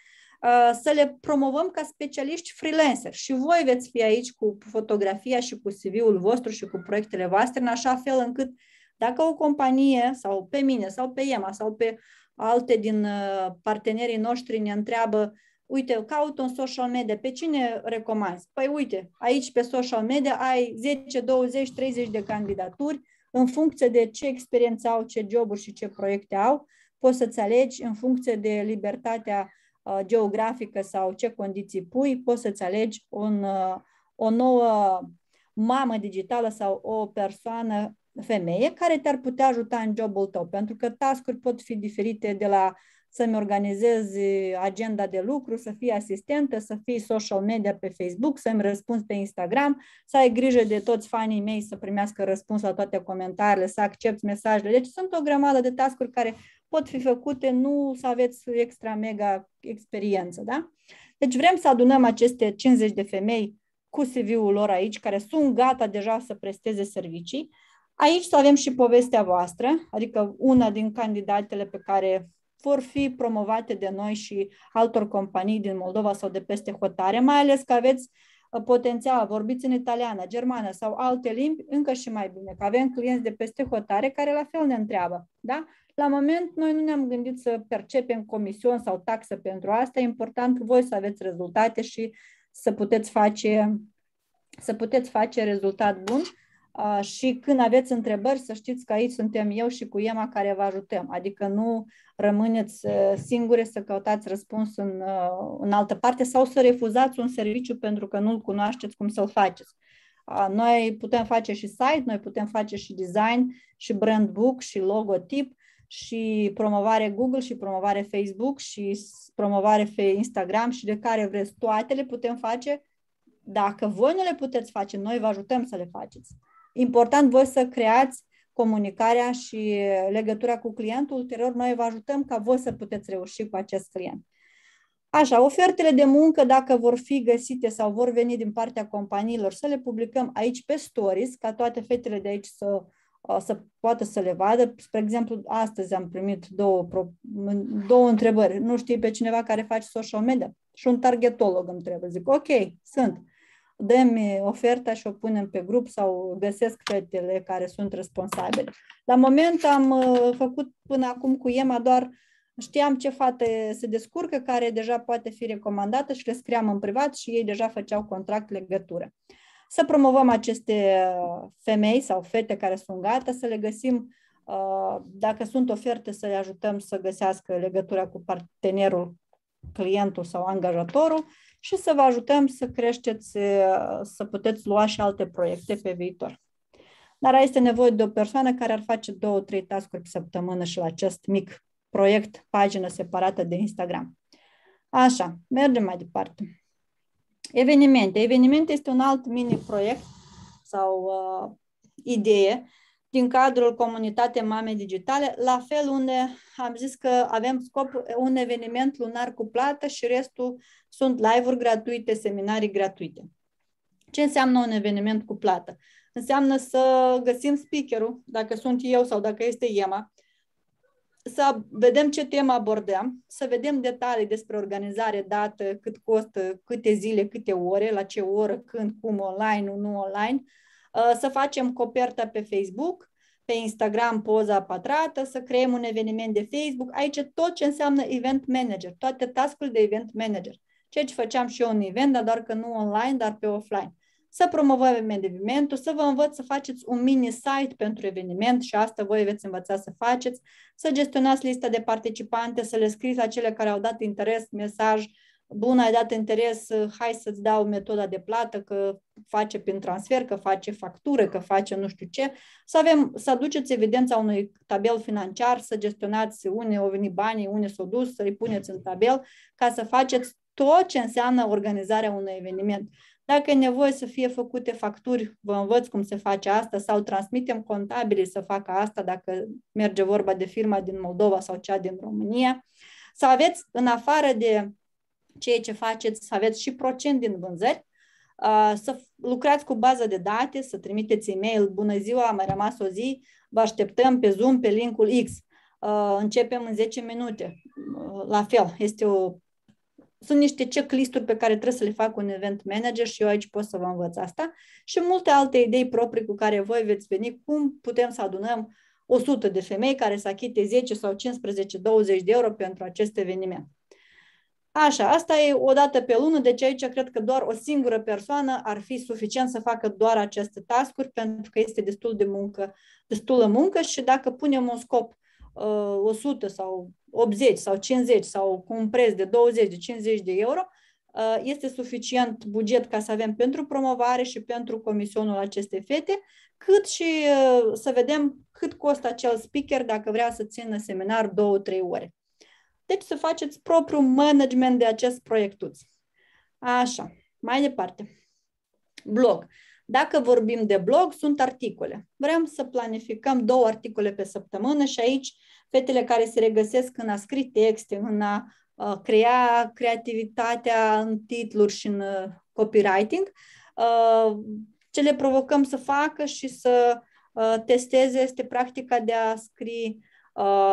D: să le promovăm ca specialiști freelancer și voi veți fi aici cu fotografia și cu CV-ul vostru și cu proiectele voastre, în așa fel încât dacă o companie sau pe mine sau pe Emma sau pe alte din partenerii noștri ne întreabă, uite, caut un social media, pe cine recomanzi? Păi uite, aici pe social media ai 10, 20, 30 de candidaturi, în funcție de ce experiență au, ce joburi și ce proiecte au, poți să-ți alegi în funcție de libertatea geografică sau ce condiții pui, poți să-ți alegi o nouă mamă digitală sau o persoană femeie care te-ar putea ajuta în jobul tău, pentru că task-uri pot fi diferite de la să-mi organizezi agenda de lucru, să fii asistentă, să fii social media pe Facebook, să-mi răspunzi pe Instagram, să ai grijă de toți fanii mei să primească răspuns la toate comentariile, să accepti mesajele. Deci sunt o grămadă de task-uri care pot fi făcute, nu să aveți extra mega experiență, da? Deci vrem să adunăm aceste 50 de femei cu CV-ul lor aici, care sunt gata deja să presteze servicii. Aici să avem și povestea voastră, adică una din candidatele pe care vor fi promovate de noi și altor companii din Moldova sau de peste hotare, mai ales că aveți potențial, vorbiți în italiană, germană sau alte limbi, încă și mai bine, că avem clienți de peste hotare care la fel ne întreabă, da? La moment, noi nu ne-am gândit să percepem comision sau taxă pentru asta, e important că voi să aveți rezultate și să puteți face rezultat bun. Și când aveți întrebări, să știți că aici suntem eu și cu Emma care vă ajutăm. Adică nu rămâneți singure să căutați răspuns în altă parte sau să refuzați un serviciu pentru că nu-l cunoașteți cum să-l faceți. Noi putem face și site, noi putem face și design, și brand book, și logotip, și promovare Google, și promovare Facebook, și promovare pe Instagram, și de care vreți, toate le putem face. Dacă voi nu le puteți face, noi vă ajutăm să le faceți. Important voi să creați comunicarea și legătura cu clientul, ulterior noi vă ajutăm ca voi să puteți reuși cu acest client. Așa, ofertele de muncă, dacă vor fi găsite sau vor veni din partea companiilor, să le publicăm aici pe stories, ca toate fetele de aici să poată să le vadă. Spre exemplu, astăzi am primit două întrebări. Nu știi pe cineva care face social media? Și un targetolog îmi trebuie. Zic, ok, sunt. Dă-mi oferta și o punem pe grup sau găsesc fetele care sunt responsabile. La moment am făcut până acum cu Emma doar știam ce fată se descurcă, care deja poate fi recomandată și le scriam în privat și ei deja făceau contract, legătură. Să promovăm aceste femei sau fete care sunt gata, să le găsim, dacă sunt oferte, să le ajutăm să găsească legătura cu partenerul, clientul sau angajatorul și să vă ajutăm să creșteți, să puteți lua și alte proiecte pe viitor. Dar este nevoie de o persoană care ar face 2-3 task-uri pe săptămână și la acest mic proiect, pagină separată de Instagram. Așa, mergem mai departe. Evenimente. Evenimente este un alt mini-proiect sau idee din cadrul comunității Mame Digitale, la fel unde am zis că avem scop un eveniment lunar cu plată și restul sunt live-uri gratuite, seminarii gratuite. Ce înseamnă un eveniment cu plată? Înseamnă să găsim speakerul, dacă sunt eu sau dacă este Emma, să vedem ce temă abordăm, să vedem detalii despre organizare, dată, cât costă, câte zile, câte ore, la ce oră, când, cum, online, nu online, să facem coperta pe Facebook, pe Instagram poza pătrată, să creăm un eveniment de Facebook, aici tot ce înseamnă event manager, toate task-urile de event manager. Ceea ce făceam și eu un event, dar doar că nu online, dar pe offline. Să promovăm evenimentul, să vă învăț să faceți un mini-site pentru eveniment și asta voi veți învăța să faceți, să gestionați lista de participante, să le scrieți la cele care au dat interes, mesaj, bun, ai dat interes, hai să-ți dau metoda de plată, că face prin transfer, că face factură, că face nu știu ce, să aduceți evidența unui tabel financiar, să gestionați unde au venit banii, unde s-au dus, să-i puneți în tabel, ca să faceți tot ce înseamnă organizarea unui eveniment. Dacă e nevoie să fie făcute facturi, vă învăț cum se face asta sau transmitem contabilii să facă asta dacă merge vorba de firma din Moldova sau cea din România. Să aveți, în afară de ceea ce faceți, să aveți și procent din vânzări, să lucrați cu bază de date, să trimiteți e-mail, bună ziua, a mai rămas o zi, vă așteptăm pe Zoom pe linkul X. Începem în 10 minute. La fel, sunt niște checklist-uri pe care trebuie să le fac un event manager și eu aici pot să vă învăț asta și multe alte idei proprii cu care voi veți veni, cum putem să adunăm 100 de femei care să achite 10 sau 15, 20 de euro pentru acest eveniment. Așa, asta e o dată pe lună, deci aici cred că doar o singură persoană ar fi suficient să facă doar aceste task-uri pentru că este destulă muncă și dacă punem un scop 100 sau 80 sau 50 sau cu un preț de 20, de 50 de euro, este suficient buget ca să avem pentru promovare și pentru comisionul acestei fete, cât și să vedem cât costă acel speaker dacă vrea să țină seminar 2-3 ore. Deci să faceți propriul management de acest proiectuț. Așa, mai departe. Blog. Dacă vorbim de blog, sunt articole. Vrem să planificăm 2 articole pe săptămână și aici fetele care se regăsesc în a scrie texte, în a crea creativitatea în titluri și în copywriting, ce le provocăm să facă și să testeze este practica de a scrie,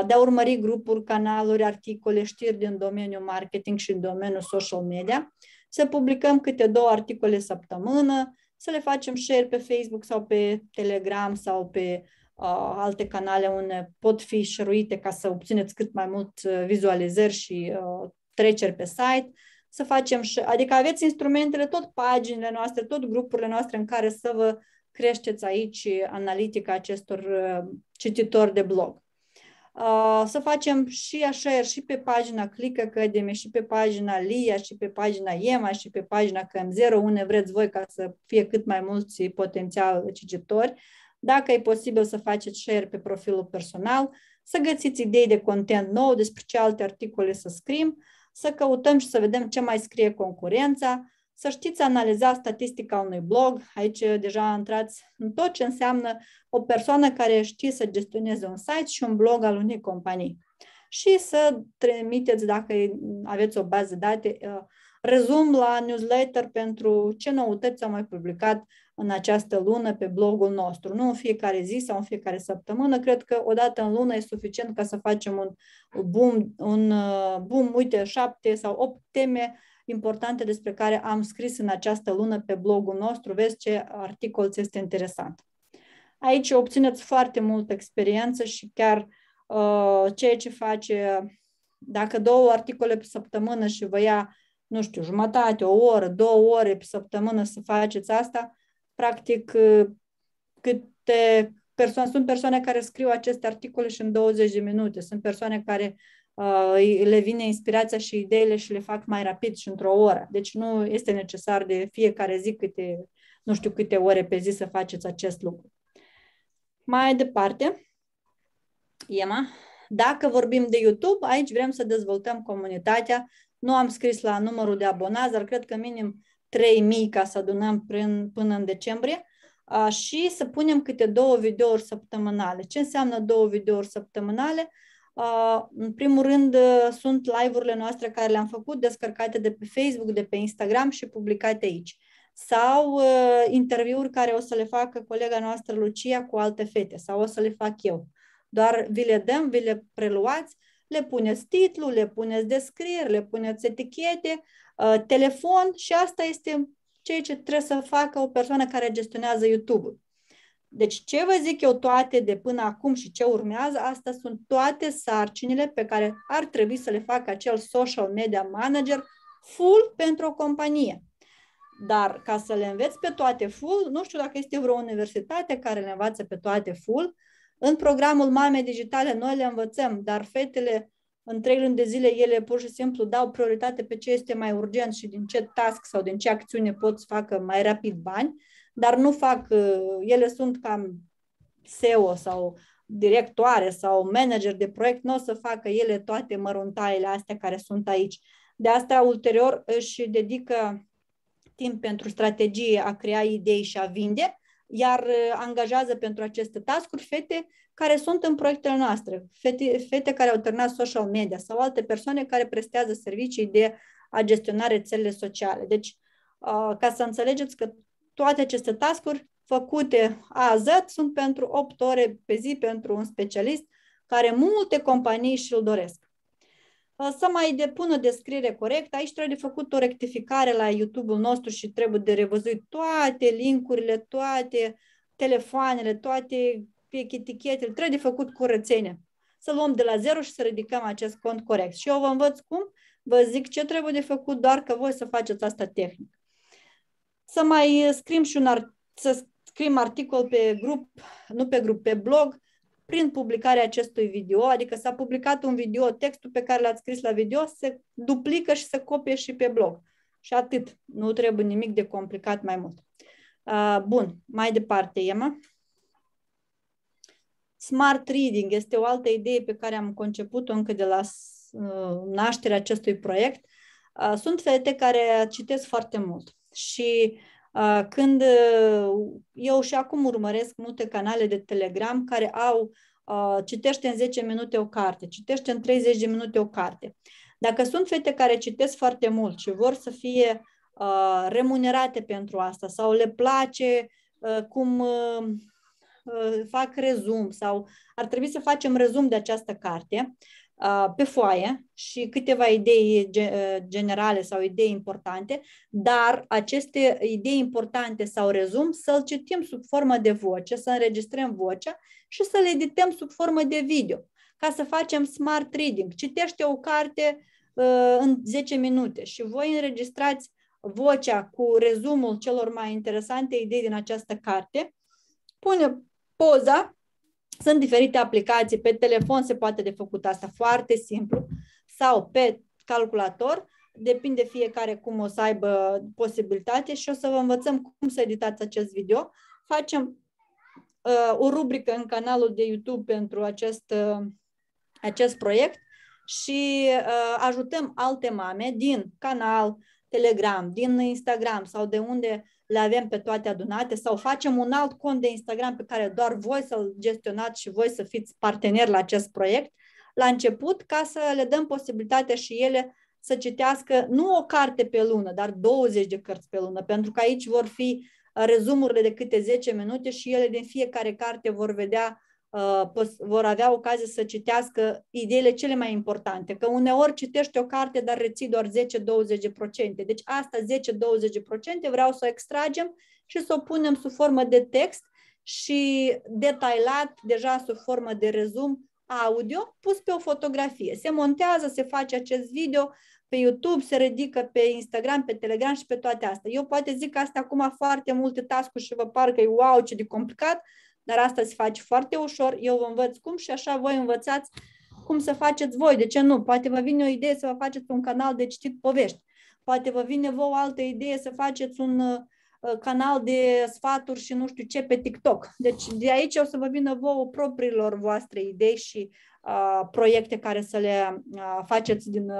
D: de a urmări grupuri, canaluri, articole, știri din domeniul marketing și în domeniul social media, să publicăm câte 2 articole săptămână, să le facem share pe Facebook sau pe Telegram sau pe alte canale unde pot fi share-uite ca să obțineți cât mai mult vizualizări și treceri pe site, să facem și, adică aveți instrumentele, tot paginile noastre, tot grupurile noastre în care să vă creșteți aici analitica acestor cititori de blog. Să facem și share și pe pagina Click Academy, și pe pagina LIA, și pe pagina EMA, și pe pagina KM0, unde vreți voi ca să fie cât mai mulți potențial cititori. Dacă e posibil să faceți share pe profilul personal, să găsiți idei de content nou, despre ce alte articole să scriem, să căutăm și să vedem ce mai scrie concurența, să știți analiza statistica unui blog. Aici deja intrați în tot ce înseamnă o persoană care știe să gestioneze un site și un blog al unei companii. Și să trimiteți, dacă aveți o bază de date, rezum la newsletter pentru ce noutăți am mai publicat în această lună pe blogul nostru. Nu în fiecare zi sau în fiecare săptămână. Cred că o dată în lună e suficient ca să facem un boom, uite, 7 sau 8 teme importante despre care am scris în această lună pe blogul nostru. Vezi ce articol ți este interesant. Aici obțineți foarte multă experiență și chiar ceea ce face, dacă 2 articole pe săptămână și vă ia, nu știu, jumătate, o oră, 2 ore pe săptămână să faceți asta, practic sunt persoane care scriu aceste articole și în 20 de minute. Sunt persoane care le vine inspirația și ideile și le fac mai rapid și într-o oră. Deci nu este necesar de fiecare zi nu știu câte ore pe zi să faceți acest lucru. Mai departe, Emma, dacă vorbim de YouTube, aici vrem să dezvoltăm comunitatea. Nu am scris la numărul de abonați, dar cred că minim 3.000 ca să adunăm până în decembrie și să punem câte 2 videouri săptămânale. Ce înseamnă 2 videouri săptămânale? În primul rând sunt live-urile noastre care le-am făcut, descărcate de pe Facebook, de pe Instagram și publicate aici. Sau interviuri care o să le facă colega noastră Lucia cu alte fete sau o să le fac eu. Doar vi le dăm, vi le preluați, le puneți titlul, le puneți descrieri, le puneți etichete, telefon și asta este ceea ce trebuie să facă o persoană care gestionează YouTube-ul. Deci ce vă zic eu toate de până acum și ce urmează, astea sunt toate sarcinile pe care ar trebui să le facă acel social media manager full pentru o companie. Dar ca să le înveți pe toate full, nu știu dacă este vreo universitate care le învață pe toate full, în programul Mame Digitale noi le învățăm, dar fetele în 3 luni de zile ele pur și simplu dau prioritate pe ce este mai urgent și din ce task sau din ce acțiune pot să facă mai rapid bani, dar nu fac, ele sunt cam SEO sau directoare sau manager de proiect, nu o să facă ele toate măruntaiele astea care sunt aici. De asta ulterior își dedică timp pentru strategie, a crea idei și a vinde, iar angajează pentru aceste task-uri fete care sunt în proiectele noastre, fete care au terminat social media sau alte persoane care prestează servicii de a gestiona rețelele sociale. Deci, ca să înțelegeți că toate aceste task-uri făcute A Z sunt pentru 8 ore pe zi pentru un specialist care multe companii și-l doresc. Să mai depună descriere corectă. Aici trebuie de făcut o rectificare la YouTube-ul nostru și trebuie de revăzuit toate link-urile, toate telefoanele, toate etichetele. Trebuie de făcut curățenie. Să luăm de la zero și să ridicăm acest cont corect. Și eu vă învăț cum, vă zic ce trebuie de făcut, doar că voi să faceți asta tehnic. Să mai scriem și să scriem articol pe grup, nu pe grup, pe blog, prin publicarea acestui video, adică s-a publicat un video, textul pe care l-ați scris la video se duplică și se copie și pe blog. Și atât. Nu trebuie nimic de complicat mai mult. Bun, mai departe, Emma. Smart Reading este o altă idee pe care am conceput-o încă de la nașterea acestui proiect. Sunt fete care citesc foarte mult și când eu și acum urmăresc multe canale de Telegram care au citește în 10 minute o carte, citește în 30 de minute o carte. Dacă sunt fete care citesc foarte mult și vor să fie remunerate pentru asta sau le place cum fac rezum sau ar trebui să facem rezum de această carte pe foaie și câteva idei generale sau idei importante, dar aceste idei importante sau rezum să-l citim sub formă de voce, să înregistrăm vocea și să le edităm sub formă de video, ca să facem smart reading. Citește o carte în 10 minute și voi înregistrați vocea cu rezumul celor mai interesante idei din această carte, pune poza. Sunt diferite aplicații, pe telefon se poate de făcut asta foarte simplu sau pe calculator, depinde fiecare cum o să aibă posibilitate și o să vă învățăm cum să editați acest video. Facem o rubrică în canalul de YouTube pentru acest proiect și ajutăm alte mame din canal, Telegram, din Instagram sau de unde le avem pe toate adunate sau facem un alt cont de Instagram pe care doar voi să-l gestionați și voi să fiți parteneri la acest proiect la început, ca să le dăm posibilitatea și ele să citească nu o carte pe lună, dar 20 de cărți pe lună, pentru că aici vor fi rezumurile de câte 10 minute și ele din fiecare carte vor avea ocazie să citească ideile cele mai importante, că uneori citești o carte, dar reții doar 10-20%. Deci asta 10-20% vreau să o extragem și să o punem sub formă de text și detailat, deja sub formă de rezum audio, pus pe o fotografie. Se montează, se face acest video pe YouTube, se ridică pe Instagram, pe Telegram și pe toate astea. Eu poate zic că asta acum foarte multe task-uri și vă par că e wow, ce de complicat, dar asta se face foarte ușor, eu vă învăț cum și așa voi învățați cum să faceți voi. De ce nu? Poate vă vine o idee să vă faceți un canal de citit povești. Poate vă vine vouă o altă idee să faceți un canal de sfaturi și nu știu ce pe TikTok. Deci de aici o să vă vină vouă propriilor voastre idei și proiecte care să le faceți din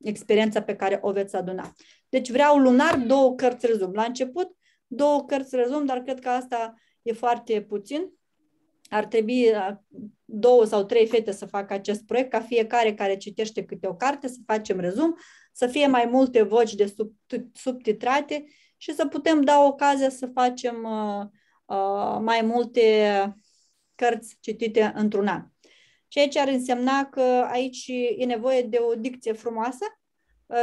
D: experiența pe care o veți aduna. Deci vreau lunar 2 cărți rezum. La început 2 cărți rezum, dar cred că asta e foarte puțin. Ar trebui 2 sau 3 fete să facă acest proiect, ca fiecare care citește câte o carte să facem rezum, să fie mai multe voci de subtitrate și să putem da ocazia să facem mai multe cărți citite într-un an. Ceea ce ar însemna că aici e nevoie de o dicție frumoasă,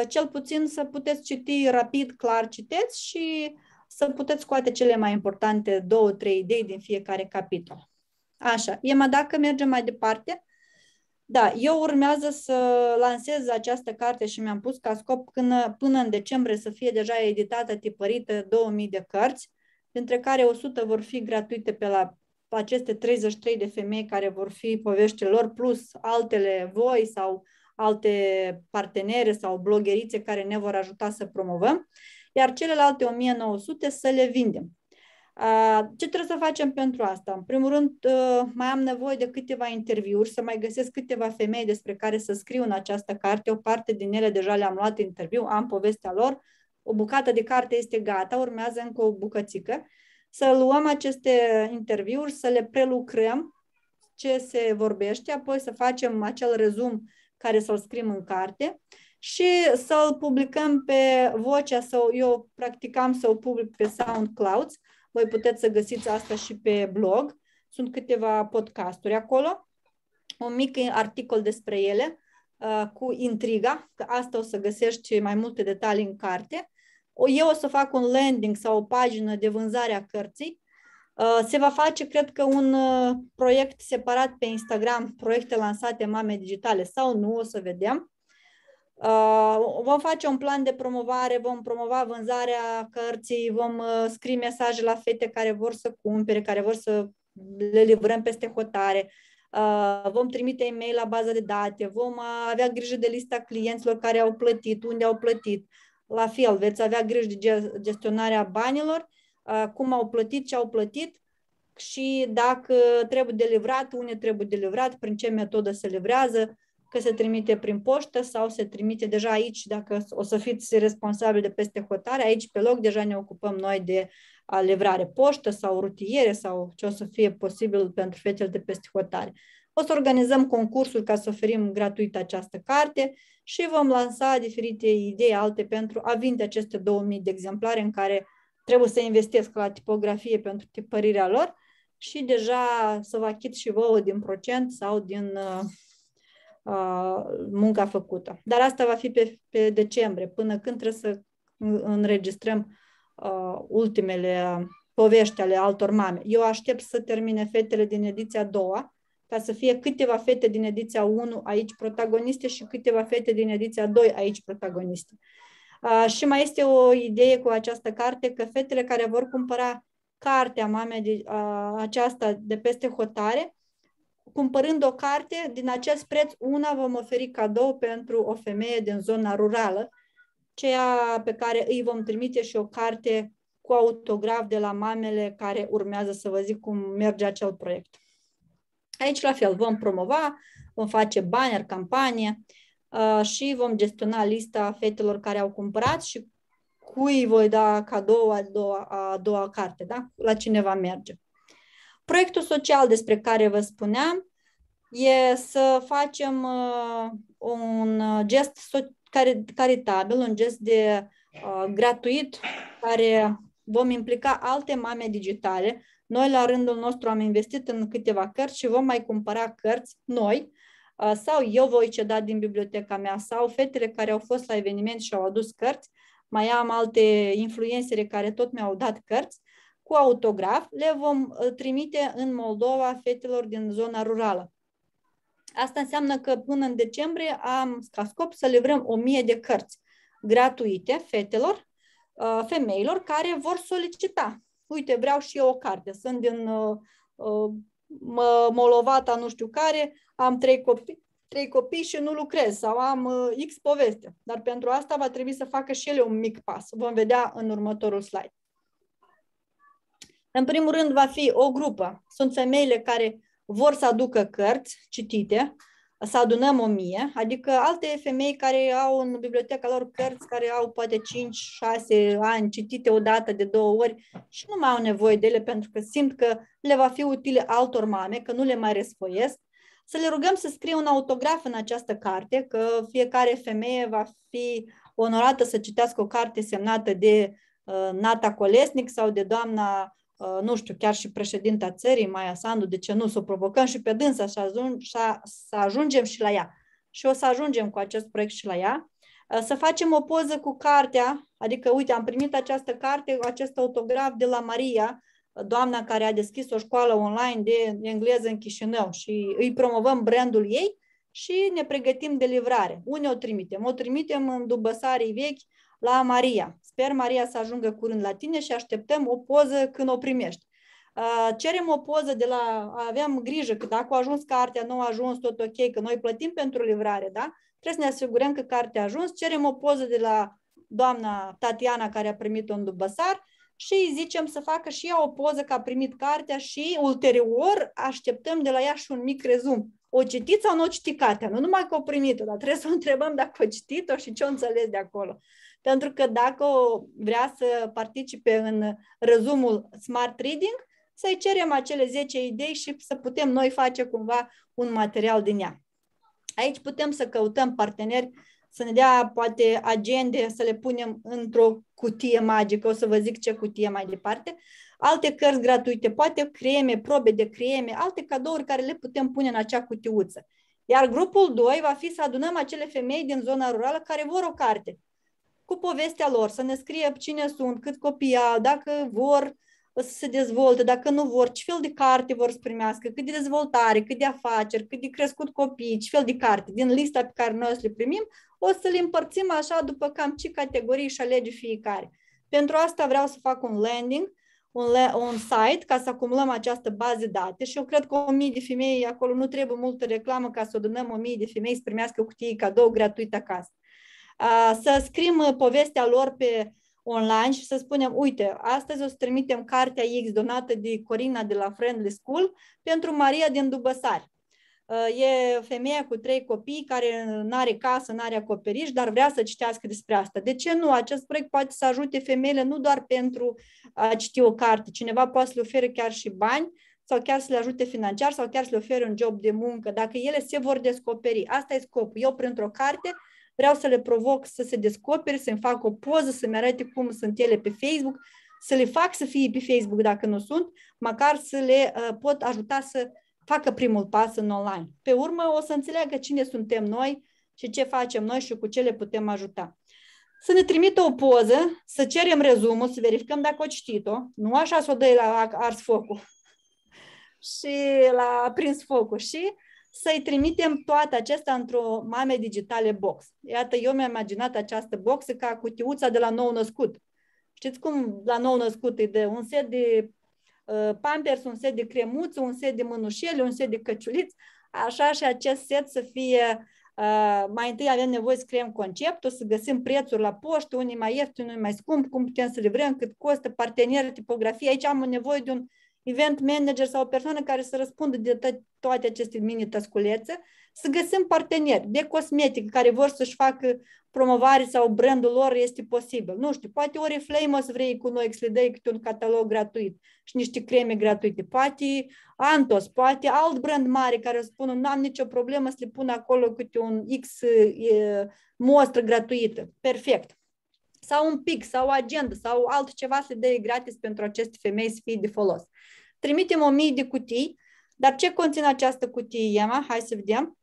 D: cel puțin să puteți citi rapid, clar citeți și să puteți scoate cele mai importante 2-3 idei din fiecare capitol. Așa, Emma, dacă mergem mai departe, da, eu urmează să lansez această carte și mi-am pus ca scop până în decembrie să fie deja editată, tipărită 2000 de cărți, dintre care 100 vor fi gratuite pe la aceste 33 de femei care vor fi poveștile lor, plus altele voi sau alte partenere sau blogherițe care ne vor ajuta să promovăm, iar celelalte 1900 să le vindem. Ce trebuie să facem pentru asta? În primul rând, mai am nevoie de câteva interviuri, să mai găsesc câteva femei despre care să scriu în această carte. O parte din ele deja le-am luat interviu, am povestea lor, o bucată de carte este gata, urmează încă o bucățică. Să luăm aceste interviuri, să le prelucrăm ce se vorbește, apoi să facem acel rezum care să-l scriem în carte și să-l publicăm pe Vocea, sau eu practicam să o public pe SoundCloud. Voi puteți să găsiți asta și pe blog. Sunt câteva podcasturi acolo. Un mic articol despre ele cu intriga, că asta o să găsești mai multe detalii în carte. Eu o să fac un landing sau o pagină de vânzare a cărții. Se va face, cred că, un proiect separat pe Instagram, proiecte lansate Mame Digitale sau nu, o să vedem. Vom face un plan de promovare, vom promova vânzarea cărții, vom scrie mesaje la fete care vor să cumpere, care vor să le livrăm peste hotare, vom trimite e-mail la baza de date, vom avea grijă de lista clienților care au plătit, unde au plătit. La fel, veți avea grijă de gestionarea banilor, cum au plătit, ce au plătit și dacă trebuie de livrat, unde trebuie de livrat, prin ce metodă se livrează, că se trimite prin poștă sau se trimite deja aici, dacă o să fiți responsabili de peste hotare, aici pe loc deja ne ocupăm noi de livrare poștă sau rutiere sau ce o să fie posibil pentru fetele de peste hotare. O să organizăm concursuri ca să oferim gratuit această carte și vom lansa diferite idei alte pentru a vinde aceste 2000 de exemplare în care trebuie să investesc la tipografie pentru tipărirea lor și deja să vă achit și vouă din procent sau din munca făcută. Dar asta va fi pe decembrie, până când trebuie să înregistrăm ultimele povești ale altor mame. Eu aștept să termine fetele din ediția a doua, ca să fie câteva fete din ediția 1 aici protagoniste și câteva fete din ediția 2 aici protagoniste. Și mai este o idee cu această carte, că fetele care vor cumpăra cartea mamei aceasta de peste hotare, cumpărând o carte, din acest preț, una vom oferi cadou pentru o femeie din zona rurală, ceea pe care îi vom trimite și o carte cu autograf de la mamele care urmează, să vă zic cum merge acel proiect. Aici, la fel, vom promova, vom face banner, campanie și vom gestiona lista fetelor care au cumpărat și cui voi da cadou a doua carte, da? La cine va merge. Proiectul social despre care vă spuneam e să facem un gest caritabil, un gest de gratuit, care vom implica alte mame digitale. Noi, la rândul nostru, am investit în câteva cărți și vom mai cumpăra cărți noi, sau eu voi ceda din biblioteca mea, sau fetele care au fost la eveniment și au adus cărți. Mai am alte influencere care tot mi-au dat cărți cu autograf. Le vom trimite în Moldova fetelor din zona rurală. Asta înseamnă că până în decembrie am ca scop să livrăm 1000 de cărți gratuite fetelor, femeilor care vor solicita. Uite, vreau și eu o carte. Sunt din Molovata, nu știu care, am 3 copii și nu lucrez sau am X poveste. Dar pentru asta va trebui să facă și ele un mic pas. Vom vedea în următorul slide. În primul rând va fi o grupă. Sunt femeile care vor să aducă cărți citite, să adunăm 1000, adică alte femei care au în biblioteca lor cărți care au poate 5-6 ani citite o dată de 2 ori și nu mai au nevoie de ele pentru că simt că le va fi utile altor mame, că nu le mai răsfoiesc. Să le rugăm să scrie un autograf în această carte, că fiecare femeie va fi onorată să citească o carte semnată de Nata Colesnic sau de doamna, nu știu, chiar și președinta țării, Maia Sandu, de ce nu, să o provocăm și pe dânsa să ajungem și la ea. Și o să ajungem cu acest proiect și la ea. Să facem o poză cu cartea, adică, uite, am primit această carte, acest autograf de la Maria, doamna care a deschis o școală online de engleză în Chișinău și îi promovăm brandul ei și ne pregătim de livrare. Unde o trimitem? O trimitem în Dubăsarii Vechi la Maria. Sper, Maria, să ajungă curând la tine și așteptăm o poză când o primești. Cerem o poză de la... Avem grijă că dacă a ajuns cartea, nu a ajuns, tot ok, că noi plătim pentru livrare, da? Trebuie să ne asigurăm că cartea a ajuns. Cerem o poză de la doamna Tatiana care a primit-o în Dubăsar și îi zicem să facă și ea o poză că a primit cartea și ulterior așteptăm de la ea și un mic rezum. O citit sau nu o citit cartea? Nu numai că o primit-o, dar trebuie să o întrebăm dacă o citit-o și ce o înțeles de acolo. Pentru că dacă vrea să participe în rezumul Smart Reading, să-i cerem acele 10 idei și să putem noi face cumva un material din ea. Aici putem să căutăm parteneri, să ne dea poate agende, să le punem într-o cutie magică, o să vă zic ce cutie mai departe, alte cărți gratuite, poate creme, probe de creme, alte cadouri care le putem pune în acea cutiuță. Iar grupul 2 va fi să adunăm acele femei din zona rurală care vor o carte, cu povestea lor, să ne scrie cine sunt, cât copii au, dacă vor să se dezvolte, dacă nu vor, ce fel de carte vor să primească, cât de dezvoltare, cât de afaceri, cât de crescut copii, ce fel de carte. Din lista pe care noi o să le primim, o să le împărțim așa după cam ce categorii și alege fiecare. Pentru asta vreau să fac un landing, un site, ca să acumulăm această bază de date și eu cred că 1000 de femei, acolo nu trebuie multă reclamă ca să adunăm 1000 de femei să primească o cutie cadou gratuit acasă. Să scriem povestea lor pe online și să spunem, uite, astăzi o să trimitem cartea X donată de Corina de la Friendly School pentru Maria din Dubăsari. E femeia cu 3 copii care nu are casă, nu are acoperiș, dar vrea să citească despre asta. De ce nu? Acest proiect poate să ajute femeile nu doar pentru a citi o carte. Cineva poate să le ofere chiar și bani sau chiar să le ajute financiar sau chiar să le ofere un job de muncă, dacă ele se vor descoperi. Asta e scopul. Eu, printr-o carte, vreau să le provoc să se descopere, să-mi fac o poză, să-mi arate cum sunt ele pe Facebook, să le fac să fie pe Facebook dacă nu sunt, măcar să le pot ajuta să facă primul pas în online. Pe urmă o să înțeleagă cine suntem noi și ce facem noi și cu ce le putem ajuta. Să ne trimită o poză, să cerem rezumul, să verificăm dacă o citit-o, nu așa să o dă la ars focul. și l-a prins focul și să-i trimitem toate acestea într-o Mame Digitale box. Iată, eu mi-am imaginat această boxă ca cutiuța de la nou născut. Știți cum la nou născut e de un set de Pampers, un set de cremuță, un set de mânușele, un set de căciuliți, așa și acest set să fie, mai întâi avem nevoie să creăm conceptul, să găsim prețuri la poștă, unii mai ieftini, unii mai scump, cum putem să livrăm, cât costă, parteneri, tipografie. Aici am nevoie de un event manager sau o persoană care să răspundă de toate aceste mini-tăsculețe, să găsim parteneri de cosmetic care vor să-și facă promovare sau brandul lor este posibil. Nu știu, poate Oriflame o să vrei cu noi să le dai câte un catalog gratuit și niște creme gratuite. Poate Antos, poate alt brand mare care o spună nu am nicio problemă să le pun acolo câte un X mostră gratuită. Perfect. Sau un pic, sau o agenda, sau altceva să le dai gratis pentru aceste femei să fie de folos. Trimitem 1000 de cutii, dar ce conține această cutie, Emma? Hai să vedem.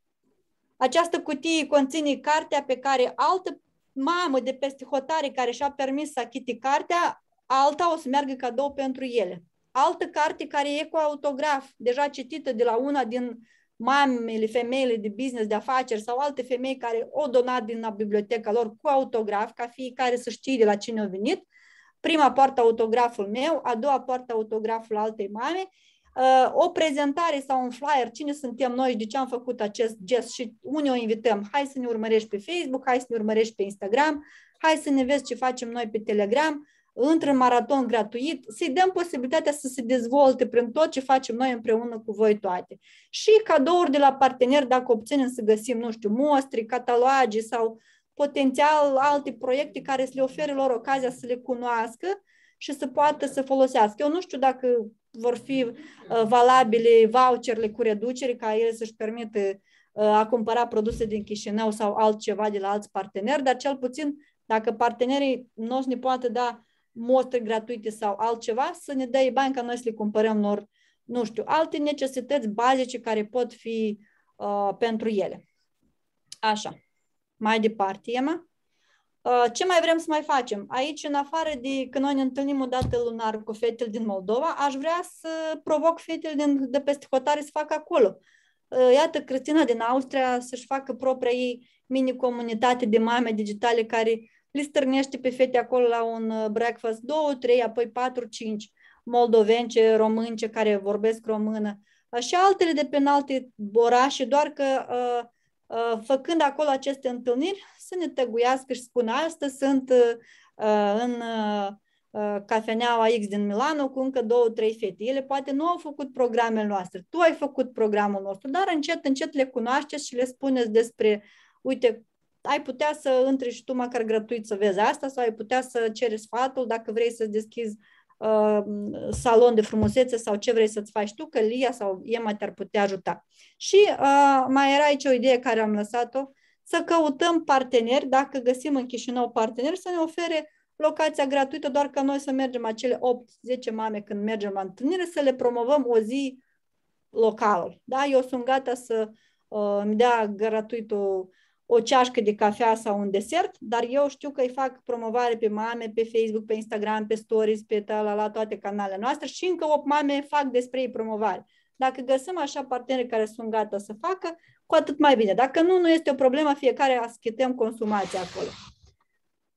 D: Această cutie conține cartea pe care altă mamă de peste hotare care și-a permis să achite cartea, alta o să meargă cadou pentru ele. Altă carte care e cu autograf, deja citită de la una din mamele, femeile de business, de afaceri sau alte femei care o donat din biblioteca lor cu autograf, ca fiecare să știe de la cine a venit. Prima poartă autograful meu, a doua poartă autograful altei mame, o prezentare sau un flyer, cine suntem noi și de ce am făcut acest gest și unii o invităm. Hai să ne urmărești pe Facebook, hai să ne urmărești pe Instagram, hai să ne vezi ce facem noi pe Telegram, intră în maraton gratuit, să-i dăm posibilitatea să se dezvolte prin tot ce facem noi împreună cu voi toate. Și cadouri de la parteneri, dacă obținem să găsim, nu știu, mostri, cataloage sau potențial alte proiecte care să le ofere lor ocazia să le cunoască și să poată să folosească. Eu nu știu dacă vor fi valabile voucherele cu reducere ca ele să-și permită a cumpăra produse din Chișinău sau altceva de la alți parteneri, dar cel puțin dacă partenerii nu o să ne poată da mostre gratuite sau altceva, să ne dea bani ca noi să le cumpărăm lor, nu știu, alte necesități bazice care pot fi pentru ele. Așa. Mai departe, Emma. Ce mai vrem să mai facem? Aici, în afară de că noi ne întâlnim o dată lunar cu fetele din Moldova, aș vrea să provoc fetele de peste hotare să facă acolo. Iată, Cristina din Austria să-și facă propria ei mini-comunitate de mame digitale care le stârnește pe fete acolo la un breakfast, 2, 3, apoi 4, 5 moldovence, românce care vorbesc română și altele de pe alte orașe, doar că făcând acolo aceste întâlniri, să ne tăguiască și spună astăzi sunt în cafeneaua X din Milano cu încă 2-3 fete. Ele poate nu au făcut programele noastre, tu ai făcut programul nostru, dar încet, încet le cunoașteți și le spuneți despre, uite, ai putea să intri și tu măcar gratuit să vezi asta sau ai putea să ceri sfatul dacă vrei să deschizi salon de frumusețe sau ce vrei să-ți faci tu, că Lia sau Emma te-ar putea ajuta. Și mai era aici o idee care am lăsat-o, să căutăm parteneri, dacă găsim în Chișinău parteneri, să ne ofere locația gratuită, doar ca noi să mergem acele 8-10 mame când mergem la întâlnire, să le promovăm o zi locală. Da? Eu sunt gata să îmi dea gratuit o ceașcă de cafea sau un desert, dar eu știu că îi fac promovare pe mame, pe Facebook, pe Instagram, pe Stories, pe la toate canalele noastre și încă 8 mame fac despre ei promovare. Dacă găsim așa parteneri care sunt gata să facă, cu atât mai bine. Dacă nu, nu este o problemă, fiecare aschităm consumația acolo.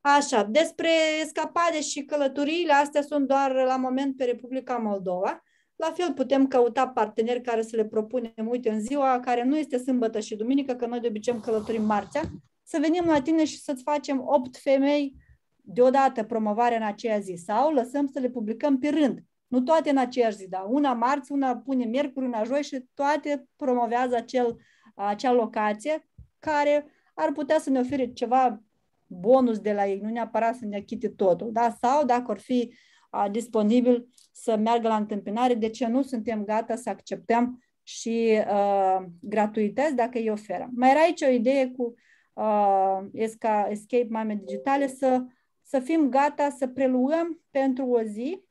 D: Așa, despre escapade și călătoriile, astea sunt doar la moment pe Republica Moldova. La fel putem căuta parteneri care să le propunem, uite, în ziua care nu este sâmbătă și duminică, că noi de obicei călătorim marțea, să venim la tine și să-ți facem 8 femei deodată promovare în aceea zi sau lăsăm să le publicăm pe rând. Nu toate în aceeași zi, dar una marți, una pune miercuri, una joi și toate promovează acea locație care ar putea să ne ofere ceva bonus de la ei, nu neapărat să ne achite totul, da? Sau dacă ar fi disponibil să meargă la întâmpinare, de ce nu suntem gata să acceptăm și gratuități dacă îi oferă. Mai era aici o idee cu Escape Mame Digitale să fim gata să preluăm pentru o zi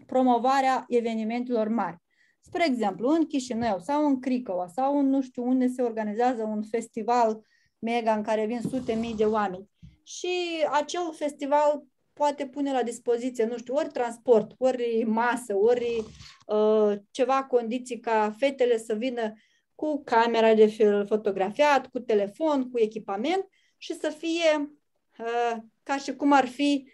D: promovarea evenimentelor mari. Spre exemplu, în Chișinău sau în Cricăva sau în nu știu unde se organizează un festival mega în care vin sute mii de oameni. Și acel festival poate pune la dispoziție, nu știu, ori transport, ori masă, ori ceva condiții ca fetele să vină cu camera de fotografiat, cu telefon, cu echipament și să fie ca și cum ar fi,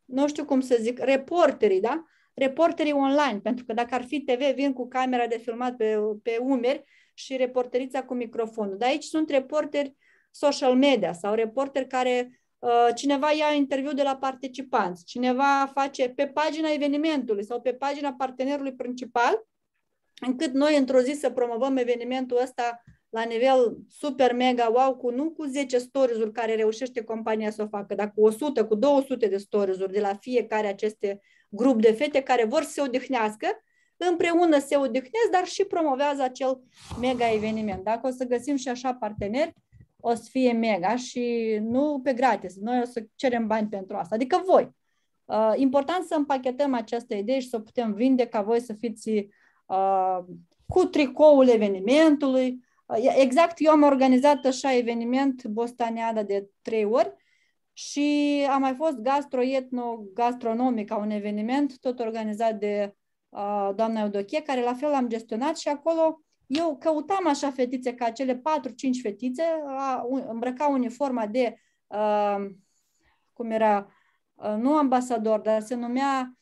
D: nu știu cum să zic, reporterii, da? Reporterii online, pentru că dacă ar fi TV, vin cu camera de filmat pe umeri și reporterița cu microfonul. Dar aici sunt reporteri social media sau reporteri care cineva ia interviu de la participanți, cineva face pe pagina evenimentului sau pe pagina partenerului principal, încât noi într-o zi să promovăm evenimentul ăsta la nivel super mega wow, nu cu 10 stories-uri care reușește compania să o facă, dar cu 100, cu 200 de stories-uri de la fiecare aceste grup de fete care vor să se odihnească, împreună se odihnesc, dar și promovează acel mega eveniment. Dacă o să găsim și așa parteneri, o să fie mega și nu pe gratis. Noi o să cerem bani pentru asta, adică voi. Important să împachetăm această idee și să o putem vinde ca voi să fiți cu tricoul evenimentului. Exact, eu am organizat așa eveniment Bostaniada de 3 ori și a mai fost gastro-etno-gastronomic, un eveniment tot organizat de doamna Eudochie, care la fel l-am gestionat și acolo eu căutam așa fetițe ca cele 4-5 fetițe, îmbrăcau uniforma de, cum era, nu ambasador, dar se numea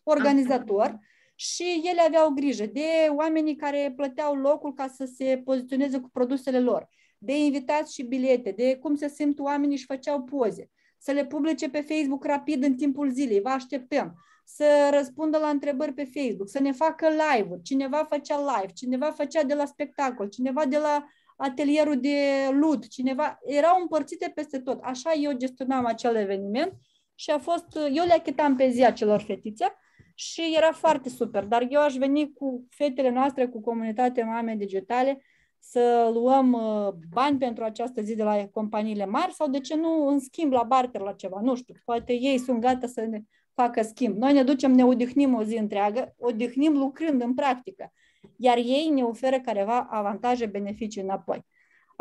D: organizator și ele aveau grijă de oamenii care plăteau locul ca să se poziționeze cu produsele lor, de invitați și bilete, de cum se simt oamenii și făceau poze, să le publice pe Facebook rapid în timpul zilei, vă așteptăm, să răspundă la întrebări pe Facebook, să ne facă live-uri, cineva făcea live, cineva făcea de la spectacol, cineva de la atelierul de lut, cineva, erau împărțite peste tot. Așa eu gestionam acel eveniment și eu le achitam pe zi acelor fetițe și era foarte super, dar eu aș veni cu fetele noastre, cu comunitatea Mame Digitale, să luăm bani pentru această zi de la companiile mari sau de ce nu în schimb la barter la ceva, nu știu, poate ei sunt gata să ne facă schimb. Noi ne ducem, ne odihnim o zi întreagă, odihnim lucrând în practică, iar ei ne oferă careva avantaje, beneficii înapoi.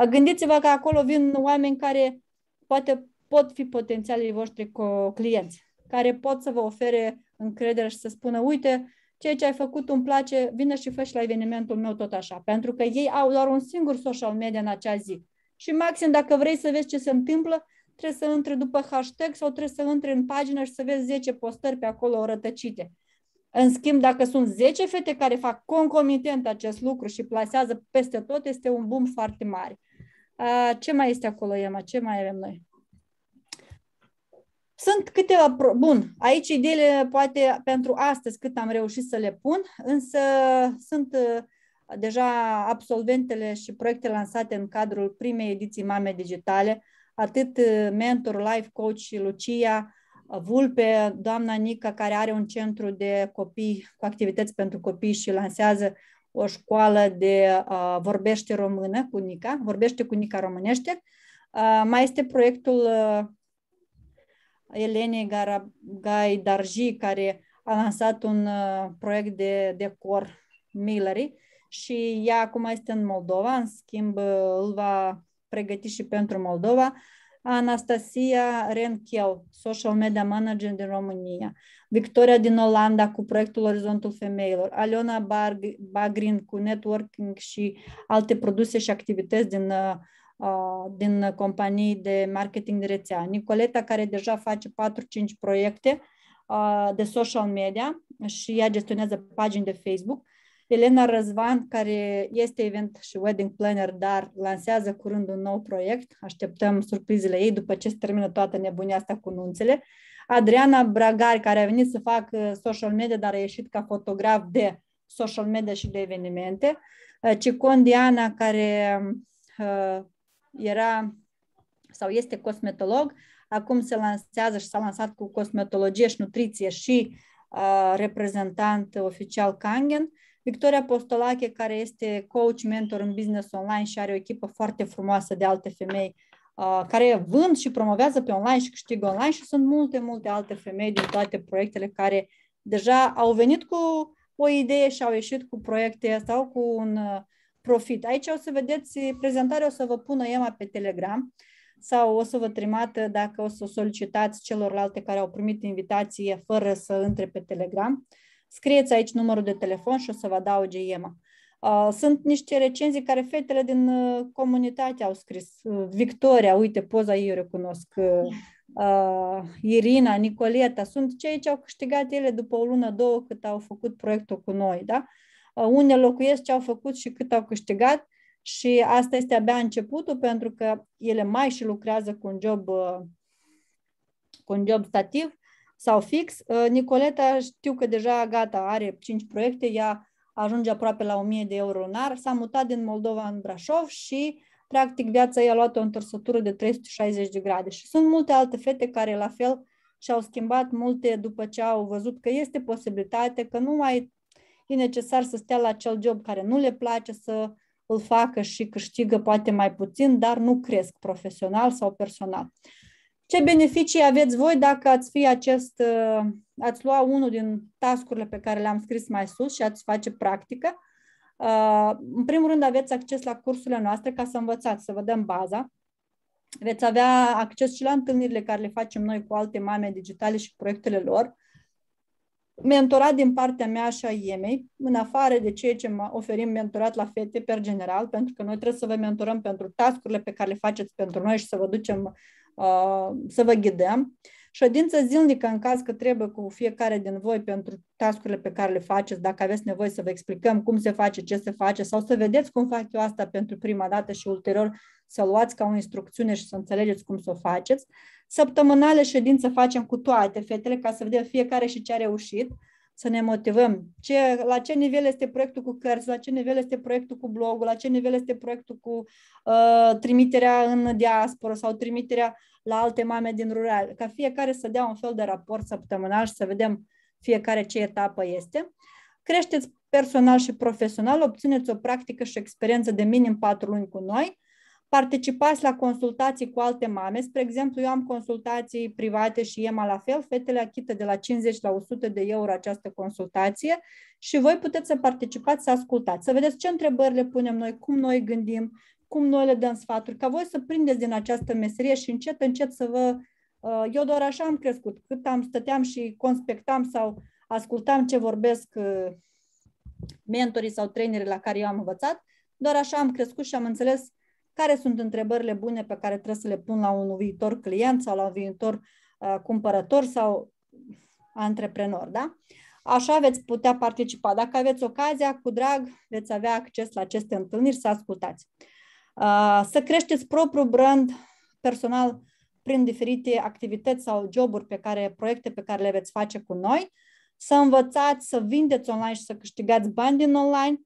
D: Gândiți-vă că acolo vin oameni care poate pot fi potențialii voștri clienți, care pot să vă ofere încredere și să spună, uite, ceea ce ai făcut îmi place, vină și fă și la evenimentul meu tot așa, pentru că ei au doar un singur social media în acea zi. Și maxim, dacă vrei să vezi ce se întâmplă, trebuie să intri după hashtag sau trebuie să intri în pagină și să vezi 10 postări pe acolo rătăcite. În schimb, dacă sunt 10 fete care fac concomitent acest lucru și plasează peste tot, este un boom foarte mare. Ce mai este acolo, Emma? Ce mai avem noi? Sunt câteva... Bun, aici ideile poate pentru astăzi cât am reușit să le pun, însă sunt deja absolventele și proiecte lansate în cadrul primei ediții Mame Digitale, atât mentor, life coach și Lucia, Vulpe, doamna Nica, care are un centru de copii cu activități pentru copii și lansează o școală de vorbește română cu Nica, vorbește cu Nica românește. Mai este proiectul Elenei Gaidarji, care a lansat un proiect de decor Millery și ea acum este în Moldova, în schimb îl va pregăti și pentru Moldova. Anastasia Renchel, social media manager din România, Victoria din Olanda cu proiectul Orizontul Femeilor, Aliona Bagrin cu networking și alte produse și activități din companii de marketing de rețea, Nicoleta, care deja face 4-5 proiecte de social media și ea gestionează pagini de Facebook, Elena Răzvan, care este event și wedding planner, dar lansează curând un nou proiect. Așteptăm surprizele ei după ce se termină toată nebunia asta cu nunțele. Adriana Bragari, care a venit să facă social media, dar a ieșit ca fotograf de social media și de evenimente. Cicon Diana, care era sau este cosmetolog, acum se lansează și s-a lansat cu cosmetologie și nutriție și reprezentant oficial Kangen. Victoria Postolache, care este coach, mentor în business online și are o echipă foarte frumoasă de alte femei care vând și promovează pe online și câștigă online și sunt multe, multe alte femei din toate proiectele care deja au venit cu o idee și au ieșit cu proiecte sau cu un profit. Aici o să vedeți prezentarea, o să vă pună Emma pe Telegram. sau o să vă trimată dacă o să solicitați celorlalte care au primit invitație fără să intre pe Telegram. Scrieți aici numărul de telefon și o să vă adauge Ema. Sunt niște recenzii care fetele din comunitate au scris. Victoria, uite, poza ei o recunosc. Irina, Nicoleta, sunt cei ce au câștigat ele după o lună, două, cât au făcut proiectul cu noi, da? Unde locuiesc, ce au făcut și cât au câștigat și asta este abia începutul, pentru că ele mai și lucrează cu un job stativ sau fix. Nicoleta știu că deja gata, are 5 proiecte, ea ajunge aproape la 1000 de euro lunar, s-a mutat din Moldova în Brașov și practic viața ei a luat o întorsătură de 360 de grade. Și sunt multe alte fete care la fel și-au schimbat multe după ce au văzut că este posibilitate, că nu mai e necesar să stea la acel job care nu le place, să îl facă și câștigă poate mai puțin, dar nu cresc profesional sau personal. Ce beneficii aveți voi dacă ați lua unul din task-urile pe care le-am scris mai sus și ați face practică? În primul rând aveți acces la cursurile noastre ca să învățați, să vă dăm baza. Veți avea acces și la întâlnirile care le facem noi cu alte mame digitale și proiectele lor. Mentorat din partea mea și a Iemei, în afară de ceea ce oferim mentorat la fete per general, pentru că noi trebuie să vă mentorăm pentru task-urile pe care le faceți pentru noi și să vă ducem, să vă ghidăm. Ședință zilnică în caz că trebuie cu fiecare din voi pentru task-urile pe care le faceți, dacă aveți nevoie să vă explicăm cum se face, ce se face sau să vedeți cum fac eu asta pentru prima dată și ulterior să luați ca o instrucțiune și să înțelegeți cum să o faceți. Săptămânale ședință facem cu toate fetele ca să vedem fiecare și ce a reușit, să ne motivăm. La ce nivel este proiectul cu cărți, la ce nivel este proiectul cu blogul, la ce nivel este proiectul cu trimiterea în diaspora sau trimiterea la alte mame din rural, ca fiecare să dea un fel de raport săptămânal și să vedem fiecare ce etapă este. Creșteți personal și profesional, obțineți o practică și experiență de minim 4 luni cu noi, participați la consultații cu alte mame. Spre exemplu, eu am consultații private și Ema la fel, fetele achită de la 50 la 100 de euro această consultație și voi puteți să participați, să ascultați, să vedeți ce întrebări le punem noi, cum noi gândim, cum noi le dăm sfaturi, ca voi să prindeți din această meserie și încet, încet să vă... Eu doar așa am crescut, cât stăteam și conspectam sau ascultam ce vorbesc mentorii sau trainerii la care eu am învățat, doar așa am crescut și am înțeles care sunt întrebările bune pe care trebuie să le pun la un viitor client sau la un viitor cumpărător sau antreprenor, da? Așa veți putea participa. Dacă aveți ocazia, cu drag, veți avea acces la aceste întâlniri să ascultați. Să creșteți propriul brand personal prin diferite activități sau joburi proiecte pe care le veți face cu noi, să învățați, să vindeți online și să câștigați bani din online.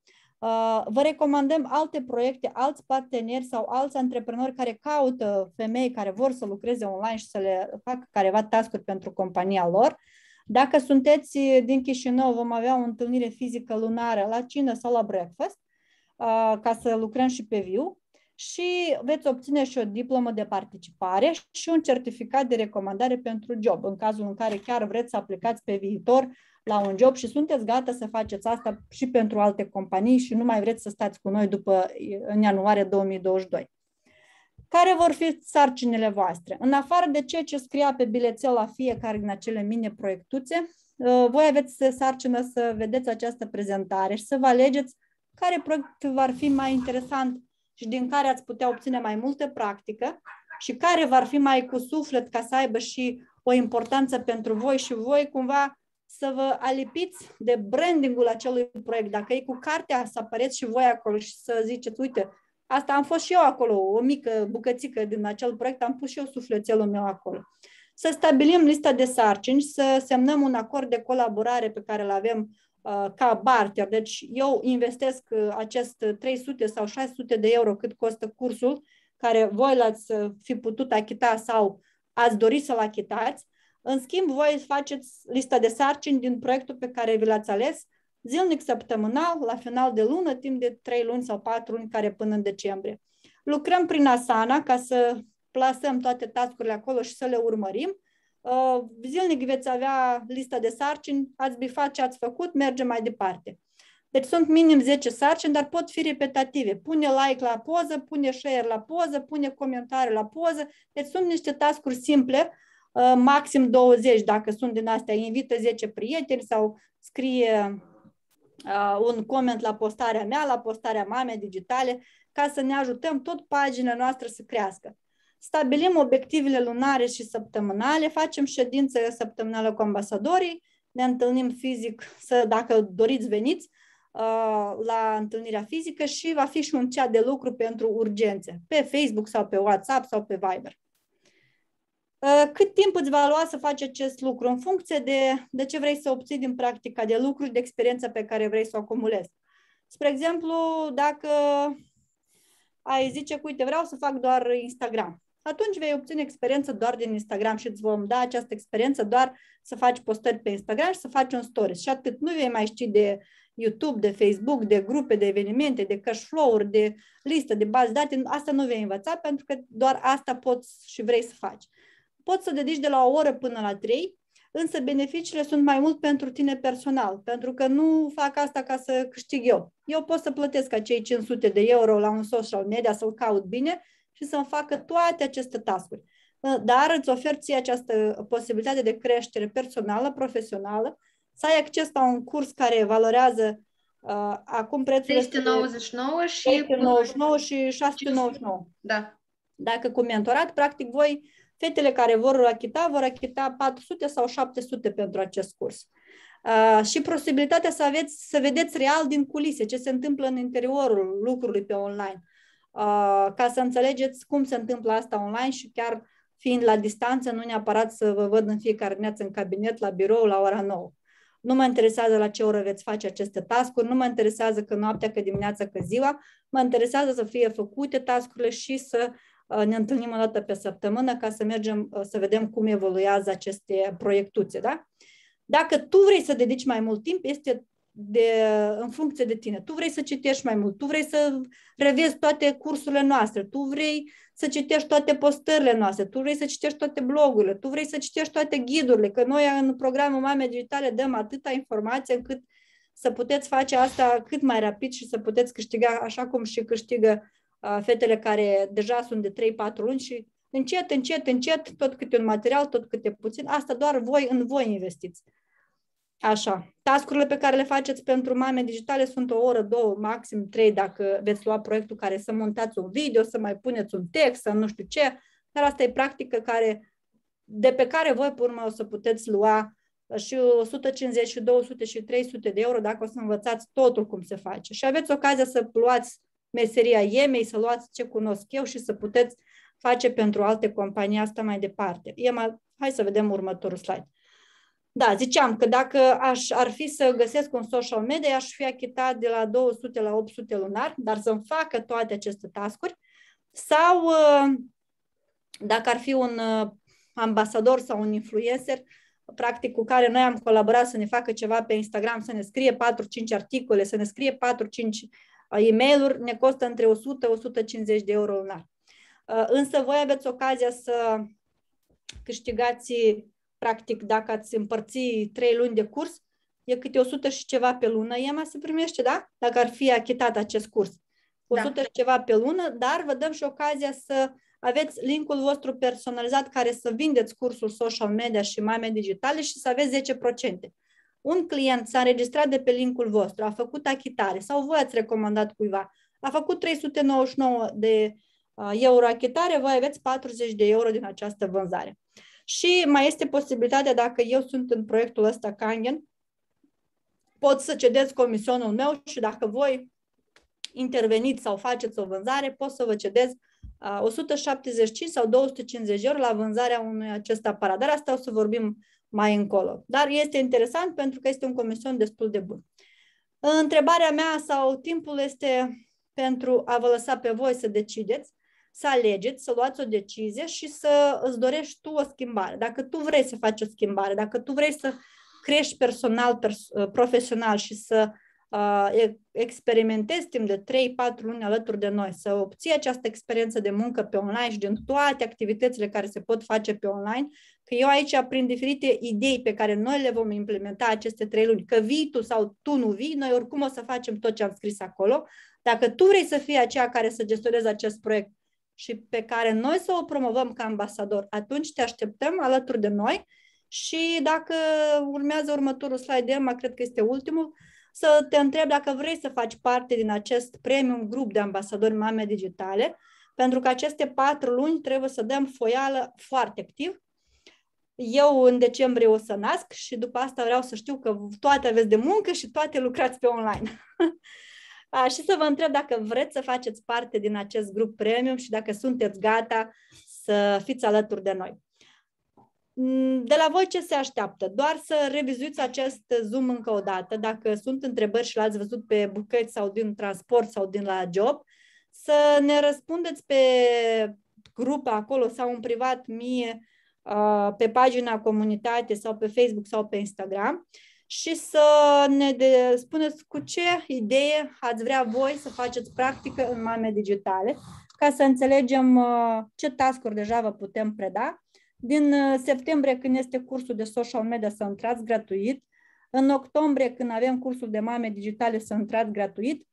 D: Vă recomandăm alte proiecte, alți parteneri sau alți antreprenori care caută femei care vor să lucreze online și să le facă careva task-uri pentru compania lor. Dacă sunteți din Chișinău, vom avea o întâlnire fizică lunară la cină sau la breakfast, ca să lucrăm și pe viu. Și veți obține și o diplomă de participare și un certificat de recomandare pentru job, în cazul în care chiar vreți să aplicați pe viitor la un job și sunteți gata să faceți asta și pentru alte companii și nu mai vreți să stați cu noi în ianuarie 2022. Care vor fi sarcinile voastre? În afară de ceea ce scria pe bilețel la fiecare din acele mini-proiectuțe, voi aveți sarcină să vedeți această prezentare și să vă alegeți care proiect v-ar fi mai interesant și din care ați putea obține mai multă practică și care v-ar fi mai cu suflet ca să aibă și o importanță pentru voi și voi cumva să vă alipiți de brandingul acelui proiect. Dacă e cu cartea, să apăreți și voi acolo și să ziceți, uite, asta am fost și eu acolo, o mică bucățică din acel proiect, am pus și eu sufletelul meu acolo. Să stabilim lista de sarcini, să semnăm un acord de colaborare pe care îl avem ca barter. Deci eu investesc acest 300 sau 600 de euro cât costă cursul, care voi l-ați fi putut achita sau ați dori să-l achitați. În schimb, voi faceți lista de sarcini din proiectul pe care vi l-ați ales, zilnic, săptămânal, la final de lună, timp de 3 luni sau 4 luni, care până în decembrie. Lucrăm prin Asana ca să plasăm toate task-urile acolo și să le urmărim. Zilnic veți avea lista de sarcini, ați bifat ce ați făcut, mergem mai departe. Deci sunt minim 10 sarcini, dar pot fi repetative. Pune like la poză, pune share la poză, pune comentariu la poză. Deci sunt niște task-uri simple, maxim 20 dacă sunt din astea. Invită 10 prieteni sau scrie un coment la postarea mea, la postarea Mame Digitale, ca să ne ajutăm tot pagina noastră să crească. Stabilim obiectivele lunare și săptămânale, facem ședință săptămânală cu ambasadorii, ne întâlnim fizic, dacă doriți veniți la întâlnirea fizică și va fi și un chat de lucru pentru urgențe, pe Facebook sau pe WhatsApp sau pe Viber. Cât timp îți va lua să faci acest lucru? În funcție de ce vrei să obții din practica de lucru și de experiența pe care vrei să o acumulezi. Spre exemplu, dacă ai zice că, uite, vreau să fac doar Instagram, atunci vei obține experiență doar din Instagram și îți vom da această experiență doar să faci postări pe Instagram și să faci un stories. Și atât. Nu vei mai ști de YouTube, de Facebook, de grupe, de evenimente, de cash flow-uri, de listă, de baze date. Asta nu vei învăța pentru că doar asta poți și vrei să faci. Poți să dedici de la o oră până la 3, însă beneficiile sunt mai mult pentru tine personal, pentru că nu fac asta ca să câștig eu. Eu pot să plătesc acei 500 de euro la un social media, să-l caut bine și să-mi facă toate aceste task-uri. Dar îți ofer ție această posibilitate de creștere personală, profesională, să ai acces la un curs care valorează acum prețul
A: 399 și
D: 399 și 699.
A: Da.
D: Dacă cu mentorat, practic voi, fetele care vor achita 400 sau 700 pentru acest curs. Și posibilitatea să vedeți real din culise ce se întâmplă în interiorul lucrului pe online. Ca să înțelegeți cum se întâmplă asta online și chiar fiind la distanță, nu neapărat să vă văd în fiecare dimineață în cabinet, la birou, la ora 9. Nu mă interesează la ce oră veți face aceste task-uri, nu mă interesează că noaptea, că dimineața, că ziua, mă interesează să fie făcute task-urile și să ne întâlnim o dată pe săptămână ca să mergem să vedem cum evoluează aceste proiectuțe, da? Dacă tu vrei să dedici mai mult timp, este în funcție de tine. Tu vrei să citești mai mult, tu vrei să revezi toate cursurile noastre, tu vrei să citești toate postările noastre, tu vrei să citești toate blogurile, tu vrei să citești toate ghidurile, că noi în programul Mame Digitale dăm atâta informație încât să puteți face asta cât mai rapid și să puteți câștiga așa cum și câștigă fetele care deja sunt de 3-4 luni și încet, tot câte un material, tot câte puțin, asta doar în voi investiți. Așa. Task-urile pe care le faceți pentru Mame Digitale sunt o oră, 2, maxim 3 dacă veți lua proiectul care să montați un video, să mai puneți un text, să nu știu ce, dar asta e practică de pe care voi pe urmă o să puteți lua și 150 și 200 și 300 de euro dacă o să învățați totul cum se face. Și aveți ocazia să luați meseria Emei, să luați ce cunosc eu și să puteți face pentru alte companii asta mai departe. Hai să vedem următorul slide. Da, ziceam că dacă ar fi să găsesc un social media, aș fi achitat de la 200 la 800 lunar, dar să-mi facă toate aceste task-uri. Sau dacă ar fi un ambasador sau un influencer, practic cu care noi am colaborat să ne facă ceva pe Instagram, să ne scrie 4-5 articole, să ne scrie 4-5 e-mail-uri, ne costă între 100-150 de euro lunar. Însă voi aveți ocazia să câștigați, practic, dacă ați împărți 3 luni de curs, e câte 100 și ceva pe lună, EMA se primește, da? Dacă ar fi achitat acest curs. 100 și ceva pe lună, dar vă dăm și ocazia să aveți linkul vostru personalizat care să vindeți cursul social media și Mame Digitale și să aveți 10%. Un client s-a înregistrat de pe linkul vostru, a făcut achitare sau voi ați recomandat cuiva, a făcut 399 de euro achitare, voi aveți 40 de euro din această vânzare. Și mai este posibilitatea, dacă eu sunt în proiectul ăsta Kangen, pot să cedez comisionul meu și dacă voi interveniți sau faceți o vânzare, pot să vă cedez 175 sau 250 euro la vânzarea unui acest aparat. Dar asta o să vorbim mai încolo. Dar este interesant pentru că este un comision destul de bun. Întrebarea mea sau timpul este pentru a vă lăsa pe voi să decideți, să alegeți, să luați o decizie și să îți dorești tu o schimbare. Dacă tu vrei să faci o schimbare, dacă tu vrei să crești personal, profesional și să experimentezi timp de 3-4 luni alături de noi, să obții această experiență de muncă pe online și din toate activitățile care se pot face pe online, că eu aici, prin diferite idei pe care noi le vom implementa aceste 3 luni, că vii tu sau tu nu vii, noi oricum o să facem tot ce am scris acolo. Dacă tu vrei să fii aceea care să gestionezi acest proiect și pe care noi să o promovăm ca ambasador, atunci te așteptăm alături de noi. Și dacă urmează următorul slide, Emma, cred că este ultimul, să te întreb dacă vrei să faci parte din acest premium grup de ambasadori Mame Digitale, pentru că aceste 4 luni trebuie să dăm foială foarte activ. Eu în decembrie o să nasc și după asta vreau să știu că toate aveți de muncă și toate lucrați pe online. Și să vă întreb dacă vreți să faceți parte din acest grup premium și dacă sunteți gata să fiți alături de noi. De la voi ce se așteaptă? Doar să revizuiți acest Zoom încă o dată, dacă sunt întrebări și l-ați văzut pe bucăți sau din transport sau din la job, să ne răspundeți pe grupă acolo sau în privat mie, pe pagina comunitate sau pe Facebook sau pe Instagram și să ne spuneți cu ce idee ați vrea voi să faceți practică în Mame Digitale, ca să înțelegem ce task-uri deja vă putem preda. Din septembrie, când este cursul de social media, să intrați gratuit. În octombrie, când avem cursul de Mame Digitale, să intrați gratuit.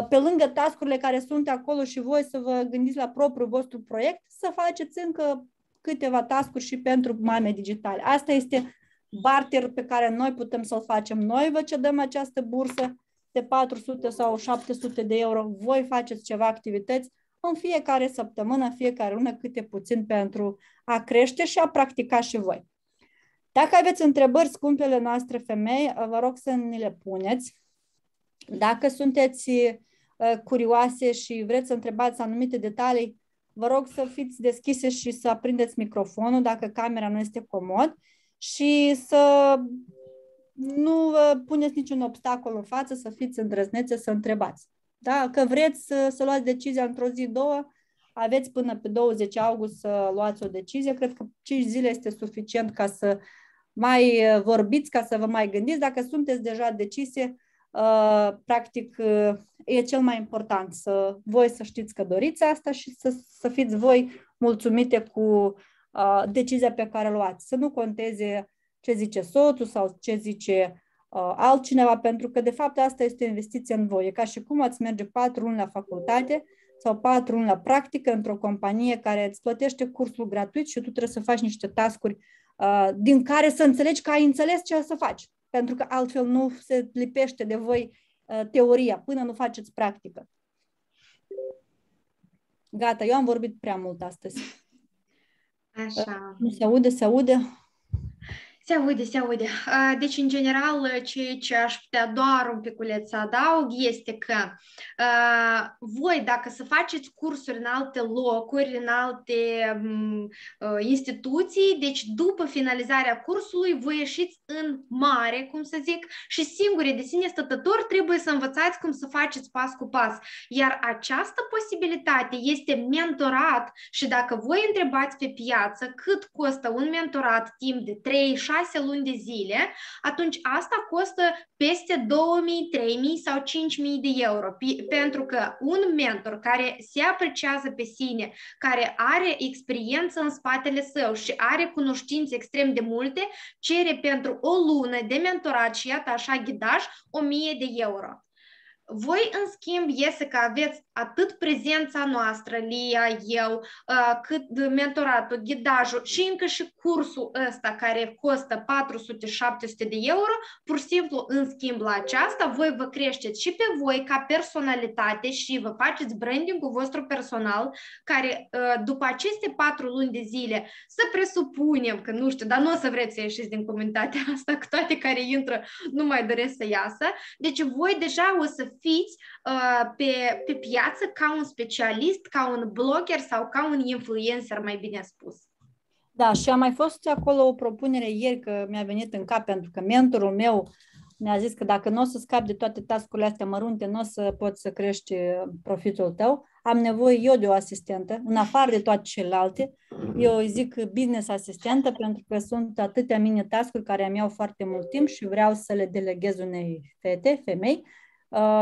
D: Pe lângă task-urile care sunt acolo și voi să vă gândiți la propriul vostru proiect, să faceți încă câteva task-uri și pentru Mame Digitale. Asta este barterul pe care noi putem să-l facem. Noi vă cedăm această bursă de 400 sau 700 de euro. Voi faceți ceva activități în fiecare săptămână, în fiecare lună, câte puțin pentru a crește și a practica și voi. Dacă aveți întrebări, scumpele noastre femei, vă rog să ni le puneți. Dacă sunteți curioase și vreți să întrebați anumite detalii, vă rog să fiți deschise și să aprindeți microfonul dacă camera nu este comod și să nu vă puneți niciun obstacol în față, să fiți îndrăznețe să întrebați. Dacă vreți să luați decizia într-o zi, 2, aveți până pe 20 august să luați o decizie. Cred că 5 zile este suficient ca să mai vorbiți, ca să vă mai gândiți. Dacă sunteți deja decise, practic e cel mai important voi să știți că doriți asta și să fiți voi mulțumite cu decizia pe care o luați. Să nu conteze ce zice soțul sau ce zice altcineva, pentru că de fapt asta este o investiție în voi. E ca și cum ați merge 4 luni la facultate sau 4 luni la practică într-o companie care îți plătește cursul gratuit și tu trebuie să faci niște task-uri din care să înțelegi că ai înțeles ce să faci. Pentru că altfel nu se lipește de voi teoria până nu faceți practică. Gata, eu am vorbit prea mult astăzi.
A: Așa.
D: Nu se aude, se aude?
A: Se aude, se aude. Deci, în general, ceea ce aș putea doar un piculeț să adaug este că voi, dacă să faceți cursuri în alte locuri, în alte instituții, deci după finalizarea cursului, voi ieșiți în mare, cum să zic, și singuri de sine stătători trebuie să învățați cum să faceți pas cu pas. Iar această posibilitate este mentorat și dacă voi întrebați pe piață cât costă un mentorat timp de 3-6 luni de zile, atunci asta costă peste 2.000, 3.000 sau 5.000 de euro. Pentru că un mentor care se apreciază pe sine, care are experiență în spatele său și are cunoștințe extrem de multe, cere pentru o lună de mentorat și iată așa ghidaj 1.000 de euro. Voi, în schimb, iese că aveți atât prezența noastră, Lia, eu, cât mentoratul, ghidajul și încă și cursul ăsta care costă 400-700 de euro, pur și simplu, în schimb la aceasta, voi vă creșteți și pe voi ca personalitate și vă faceți branding-ul vostru personal, care după aceste 4 luni de zile, să presupunem că, nu știu, dar nu o să vreți să ieșiți din comunitatea asta, că toate care intră nu mai doresc să iasă, deci voi deja o să fiți pe piață ca un specialist, ca un blogger sau ca un influencer, mai bine spus.
D: Da, și a mai fost acolo o propunere ieri, că mi-a venit în cap, pentru că mentorul meu mi-a zis că dacă nu o să scapi de toate task-urile astea mărunte, nu o să poți să crești profitul tău. Am nevoie eu de o asistentă, în afară de toate celelalte. Eu îi zic business asistentă, pentru că sunt atâtea mini task-uri care îmi iau foarte mult timp și vreau să le deleghez unei femei.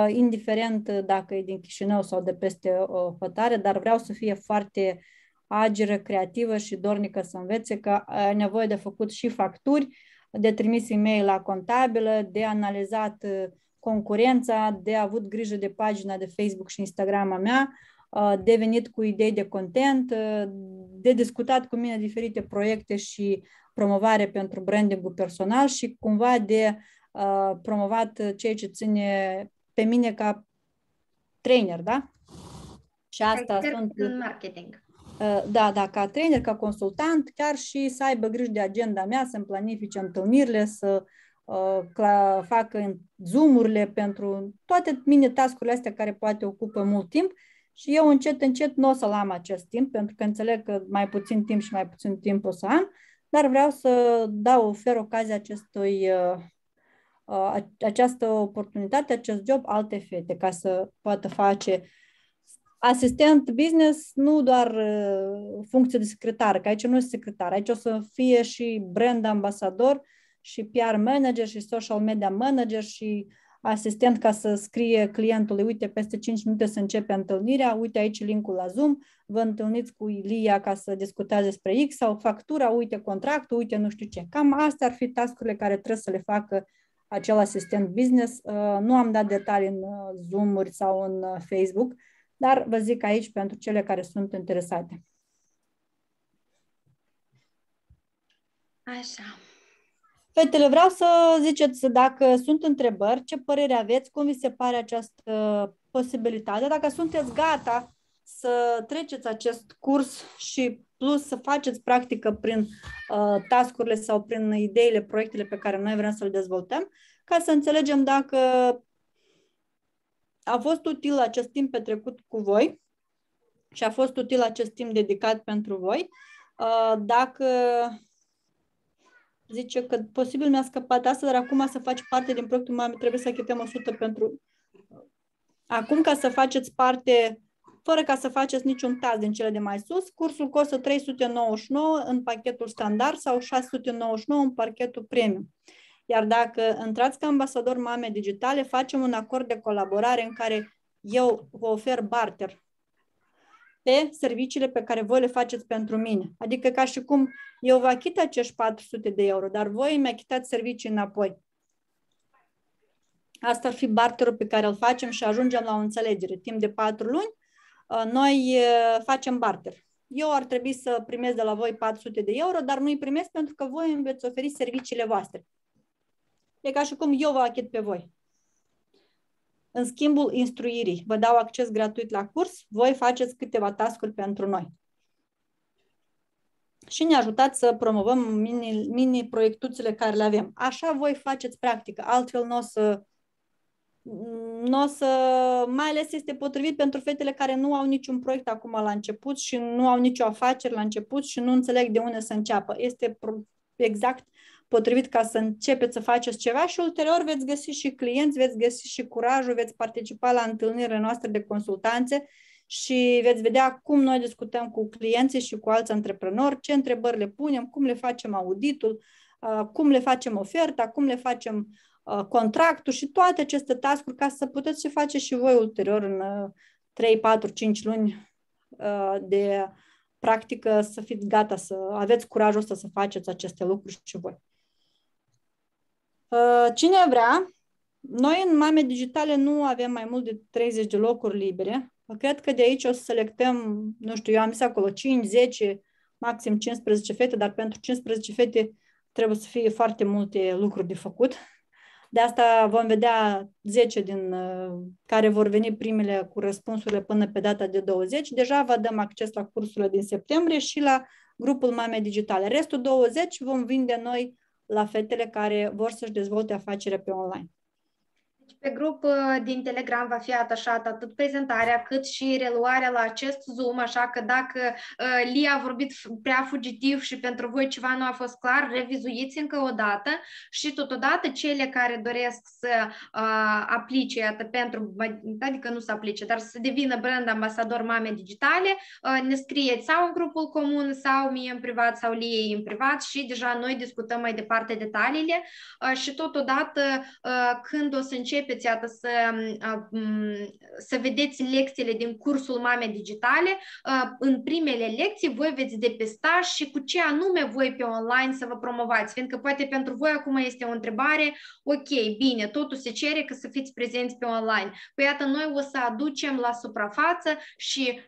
D: indiferent dacă e din Chișinău sau de peste hotare, dar vreau să fie foarte agilă, creativă și dornică să învețe, că ai nevoie de făcut și facturi, de trimis e-mail la contabilă, de analizat concurența, de avut grijă de pagina de Facebook și Instagram a mea, de venit cu idei de content, de discutat cu mine diferite proiecte și promovare pentru branding-ul personal și cumva de promovat ceea ce ține pe mine ca trainer, da? Și asta sunt...
A: în marketing.
D: Da, ca trainer, ca consultant, chiar și să aibă grijă de agenda mea, să-mi planifice întâlnirile, să facă Zoom-urile pentru toate mini-task-urile astea care poate ocupă mult timp și eu încet nu o să-l am acest timp, pentru că înțeleg că mai puțin timp și mai puțin timp o să am, dar vreau să ofer ocazia această oportunitate, acest job alte fete, ca să poată face asistent business, nu doar funcție de secretar, că aici nu este secretar, aici o să fie și brand ambasador și PR manager și social media manager și asistent ca să scrie clientului, uite, peste 5 minute să începe întâlnirea, uite aici linkul la Zoom, vă întâlniți cu Ilia ca să discutați despre X sau factura, uite contractul, uite nu știu ce. Cam astea ar fi task-urile care trebuie să le facă acel asistent business. Nu am dat detalii în Zoom-uri sau în Facebook, dar vă zic aici pentru cele care sunt interesate.
A: Așa.
D: Fetele, vreau să ziceți dacă sunt întrebări, ce părere aveți, cum vi se pare această posibilitate, dacă sunteți gata să treceți acest curs și plus să faceți practică prin task-urile sau prin ideile, proiectele pe care noi vrem să le dezvoltăm, ca să înțelegem dacă a fost util acest timp petrecut cu voi și a fost util acest timp dedicat pentru voi. Dacă zice că posibil mi-a scăpat asta, dar acum să faci parte din proiectul Mame, trebuie să achităm 100 pentru... Acum, ca să faceți parte, fără ca să faceți niciun task din cele de mai sus, cursul costă 399 în pachetul standard sau 699 în pachetul premium. Iar dacă intrați ca ambasador Mame Digitale, facem un acord de colaborare în care eu vă ofer barter pe serviciile pe care voi le faceți pentru mine. Adică ca și cum eu vă achit acești 400 de euro, dar voi mi achitați servicii înapoi. Asta ar fi barterul pe care îl facem și ajungem la o înțelegere. Timp de 4 luni, noi facem barter. Eu ar trebui să primesc de la voi 400 de euro, dar nu îi primesc pentru că voi îmi veți oferi serviciile voastre. E ca și cum eu vă achit pe voi. În schimbul instruirii, vă dau acces gratuit la curs, voi faceți câteva task-uri pentru noi. Și ne ajutați să promovăm mini-proiectuțele care le avem. Așa voi faceți practică, altfel mai ales este potrivit pentru fetele care nu au niciun proiect acum la început și nu au nicio afacere la început și nu înțeleg de unde să înceapă. Este exact potrivit ca să începeți să faceți ceva și ulterior veți găsi și clienți, veți găsi și curajul, veți participa la întâlnirile noastre de consultanțe și veți vedea cum noi discutăm cu clienții și cu alți antreprenori, ce întrebări le punem, cum le facem auditul, cum le facem oferta, cum le facem contractul și toate aceste task-uri ca să puteți să faceți și voi ulterior în 3, 4, 5 luni de practică să fiți gata, să aveți curajul ăsta să faceți aceste lucruri și voi. Cine vrea, noi în Mame Digitale nu avem mai mult de 30 de locuri libere. Cred că de aici o să selectăm, nu știu, eu am zis acolo 5, 10, maxim 15 fete, dar pentru 15 fete trebuie să fie foarte multe lucruri de făcut. De asta vom vedea 10 din care vor veni primele cu răspunsurile până pe data de 20. Deja vă dăm acces la cursurile din septembrie și la grupul Mame Digitale. Restul 20 vom vinde noi la fetele care vor să-și dezvolte afacerea pe online.
A: Pe grup din Telegram va fi atașată atât prezentarea cât și reluarea la acest Zoom, așa că dacă Lia a vorbit prea fugitiv și pentru voi ceva nu a fost clar, revizuiți încă o dată și totodată cele care doresc să aplice pentru, adică nu să aplice, dar să devină brand ambasador Mame Digitale, ne scrieți sau în grupul comun sau mie în privat sau Liei în privat și deja noi discutăm mai departe detaliile și totodată când o să începeți începeți, iată, să vedeți lecțiile din cursul Mame Digitale. În primele lecții voi veți depista și cu ce anume voi pe online să vă promovați, fiindcă poate pentru voi acum este o întrebare, ok, bine, totul se cere că să fiți prezenți pe online. Păi iată, noi o să aducem la suprafață și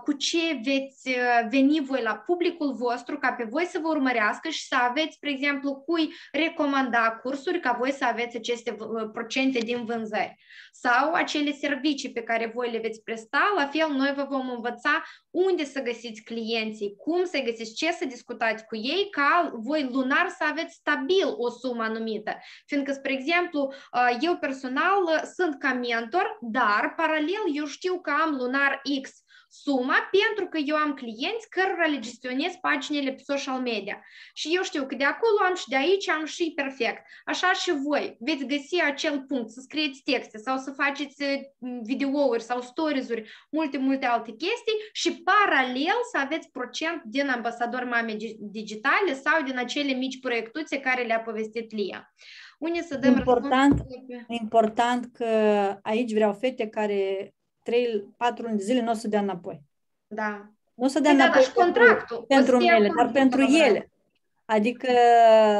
A: cu ce veți veni voi la publicul vostru, ca pe voi să vă urmărească și să aveți, spre exemplu, cui recomanda cursuri, ca voi să aveți aceste procente din vânzări. Sau acele servicii pe care voi le veți presta, la fel noi vă vom învăța unde să găsiți clienții, cum să găsiți, ce să discutați cu ei, ca voi lunar să aveți stabil o sumă anumită. Fiindcă, spre exemplu, eu personal sunt ca mentor, dar paralel eu știu că am lunar X suma pentru că eu am clienți cărora le gestionez paginile pe social media. Și eu știu că de acolo am și de aici am și perfect. Așa și voi veți găsi acel punct, să scrieți texte sau să faceți videouri sau stories-uri, multe alte chestii și paralel să aveți procent din ambasador Mame Digitale sau din acele mici proiectuțe care le-a povestit Lia. Unde să dăm
D: important că aici vreau fete care 3-4 luni de zile nu o să dea înapoi.
A: Da.
D: Nu o să dea înapoi pentru mele, dar pentru ele. Adică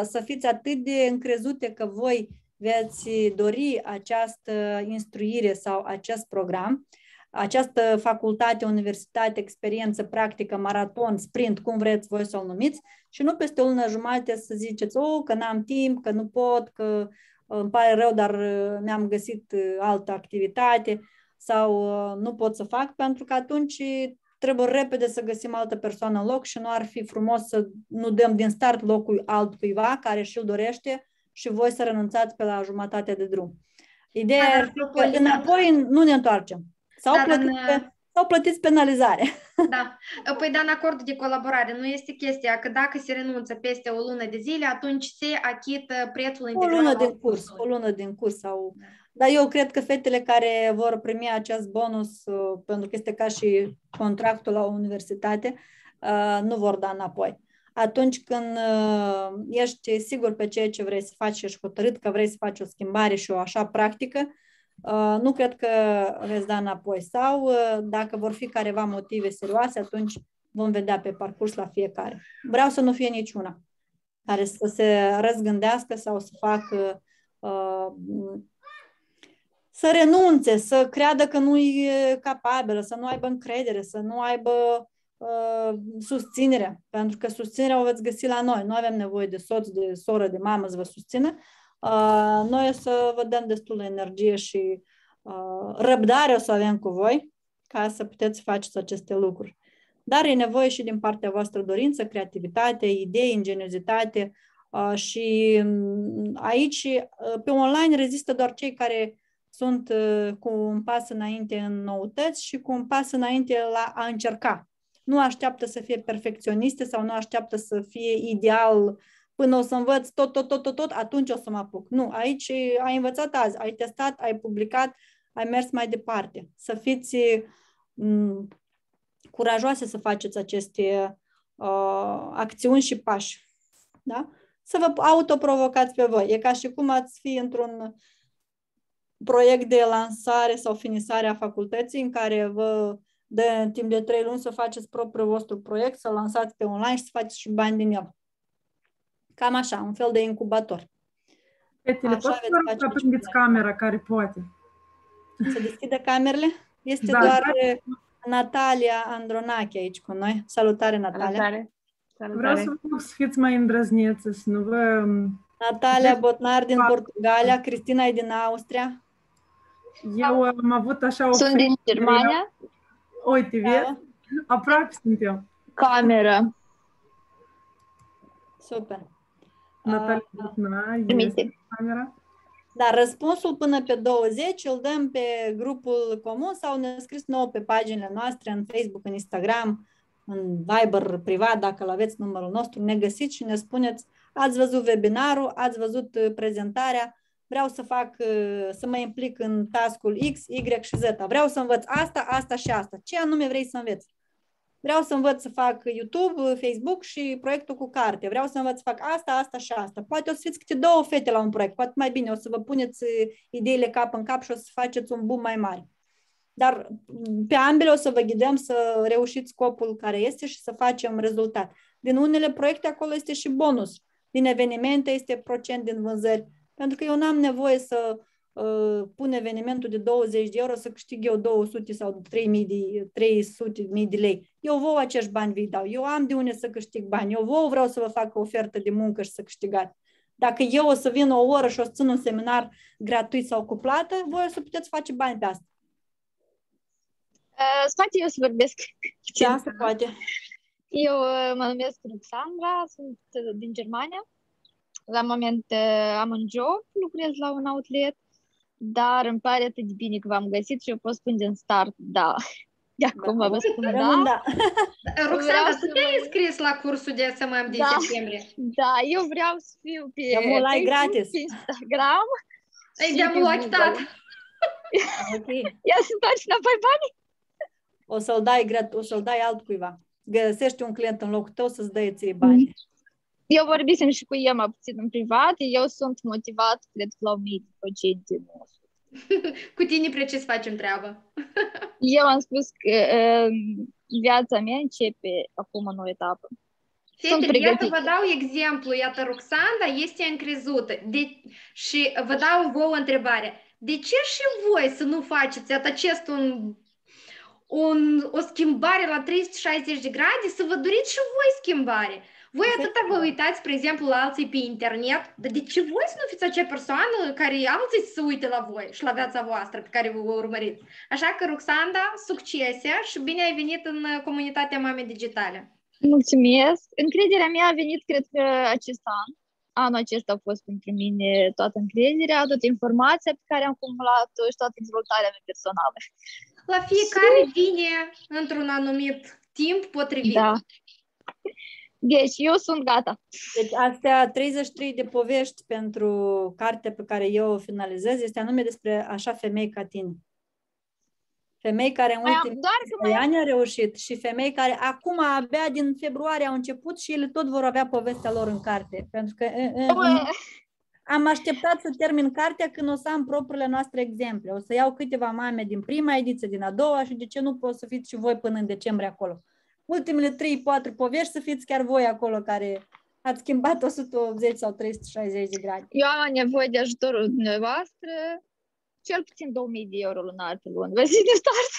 D: să fiți atât de încrezute că voi veți dori această instruire sau acest program, această facultate, universitate, experiență, practică, maraton, sprint, cum vreți voi să-l numiți, și nu peste o lună jumate să ziceți, că n-am timp, că nu pot, că îmi pare rău, dar mi-am găsit altă activitate sau nu pot să fac, pentru că atunci trebuie repede să găsim altă persoană în loc și nu ar fi frumos să nu dăm din start locul altcuiva care și-l dorește și voi să renunțați pe la jumătate de drum. Ideea e că înapoi nu ne întoarcem. Sau plătiți penalizare.
A: Da. Păi da, în acordul de colaborare nu este chestia că dacă se renunță peste o lună de zile, atunci se achită prețul integral.
D: O lună din curs sau... Dar eu cred că fetele care vor primi acest bonus, pentru că este ca și contractul la universitate, nu vor da înapoi. Atunci când ești sigur pe ceea ce vrei să faci și ești hotărât că vrei să faci o schimbare și o așa practică, nu cred că veți da înapoi. Sau dacă vor fi careva motive serioase, atunci vom vedea pe parcurs la fiecare. Vreau să nu fie niciuna care să se răzgândească sau să facă să renunțe, să creadă că nu e capabilă, să nu aibă încredere, să nu aibă susținere. Pentru că susținerea o veți găsi la noi. Nu avem nevoie de soț, de soră, de mamă să vă susțină. Noi o să vă dăm destulă energie și răbdare o să avem cu voi ca să puteți face aceste lucruri. Dar e nevoie și din partea voastră dorință, creativitate, idei, ingeniozitate și aici pe online rezistă doar cei care sunt cu un pas înainte în noutăți și cu un pas înainte la a încerca. Nu așteaptă să fie perfecționiste sau nu așteaptă să fie ideal până o să învăț tot, atunci o să mă apuc. Nu, aici ai învățat azi, ai testat, ai publicat, ai mers mai departe. Să fiți curajoase să faceți aceste acțiuni și pași. Da? Să vă autoprovocați pe voi. E ca și cum ați fi într-un proiect de lansare sau finisare a facultății în care vă dă în timp de 3 luni să faceți propriul vostru proiect, să lansați pe online și să faceți și bani din el. Cam așa, un fel de incubator.
C: Fetele, poți să aprindeți camera care poate?
D: Să deschide camerele? Este doar Natalia Andronache aici cu noi. Salutare, Natalia!
B: Salutare!
C: Vreau să vă rog să fiți mai îndrăznețe, să nu vă...
D: Natalia Botnar din Portugalia, Cristina e din Austria.
C: Eu am avut așa o...
E: Sunt din Germania.
C: Uite, vezi? Aproape suntem.
E: Cameră.
D: Super.
C: Natalia Botnar, este camera.
D: Da, răspunsul până pe 20 îl dăm pe grupul comun sau ne scris nouă pe paginile noastre, în Facebook, în Instagram, în Viber privat, dacă l-aveți numărul nostru, ne găsiți și ne spuneți, ați văzut webinarul, ați văzut prezentarea, vreau să mă implic în task-ul X, Y și Z. Vreau să învăț asta și asta. Ce anume vrei să înveți? vreau să învăț să fac YouTube, Facebook și proiectul cu carte. Vreau să învăț să fac asta, asta și asta. Poate o să fiți câte 2 fete la un proiect, poate mai bine, o să vă puneți ideile cap în cap și o să faceți un boom mai mare. Dar pe ambele o să vă ghidăm să reușiți scopul care este și să facem rezultat. Din unele proiecte acolo este și bonus. Din evenimente este procent din vânzări. Pentru că eu n-am nevoie să pun evenimentul de 20 de euro să câștig eu 200 sau 300.000 de lei. Eu vouă acești bani vi dau. Eu am de unde să câștig bani. Eu vouă vreau să vă fac o ofertă de muncă și să câștigați. Dacă eu o să vin o oră și o să țin un seminar gratuit sau cu plată, voi o să puteți face bani pe asta.
E: Poate eu să vorbesc.
D: Da, se poate.
E: Eu mă numesc Ruxandra, sunt din Germania. La moment am un job, lucrez la un outlet, dar îmi pare atât de bine că v-am găsit și eu pot spune din start, da. De acum vă spun da.
A: Roxana, tu te-ai înscris la cursul de SMM din septembrie?
E: Da, eu vreau să fiu pe
D: Facebook, gratis.
E: Pe Instagram.
A: Ei, de-am luat dat.
D: Okay.
E: Ia să întoarci înapoi banii.
D: O să-l dai altcuiva. Găsești un client în locul tău să-ți dea ție bani.
E: Eu vorbisem și cu Emma puțin în privat. Eu sunt motivat, cred că la 1000%.
A: Cu tine precis facem treaba.
E: Eu am spus că viața mea începe acum o nouă etapă.
A: Fetele, iată vă dau exemplu. Iată, Roxanda este încrezută. Și vă dau vouă întrebarea. De ce și voi să nu faceți acest o schimbare la 360 de grade, să vă doriți și voi schimbare? Voi atâta vă uitați, spre exemplu, la alții pe internet, dar de ce voi să nu fiți acea persoană care alții să se uite la voi și la viața voastră pe care vă urmăriți? Așa că, Roxanda, succese și bine ai venit în comunitatea Mame Digitale.
E: Mulțumesc! Încrederea mea a venit, cred că, acest an. Anul acesta a fost pentru mine toată încrederea, toată informația pe care am acumulat-o și toată dezvoltarea mea personală.
A: La fiecare vine într-un anumit timp potrivit.
E: Da. Deci, eu sunt gata.
D: Deci, astea 33 de povești pentru cartea pe care eu o finalizez este anume despre așa femei ca tine. Femei care în ultimii ani au reușit și femei care acum abia din februarie au început și ele tot vor avea povestea lor în carte. Pentru că am așteptat să termin cartea când o să am propriile noastre exemple. O să iau câteva mame din prima ediție, din a doua și de ce nu pot să fiți și voi până în decembrie acolo. Ultimele 3-4 povești să fiți chiar voi acolo care ați schimbat 180 sau 360 de grade.
E: Eu am nevoie de ajutorul dumneavoastră, cel puțin 2000 de euro lunar pe lună. Vă zic de start.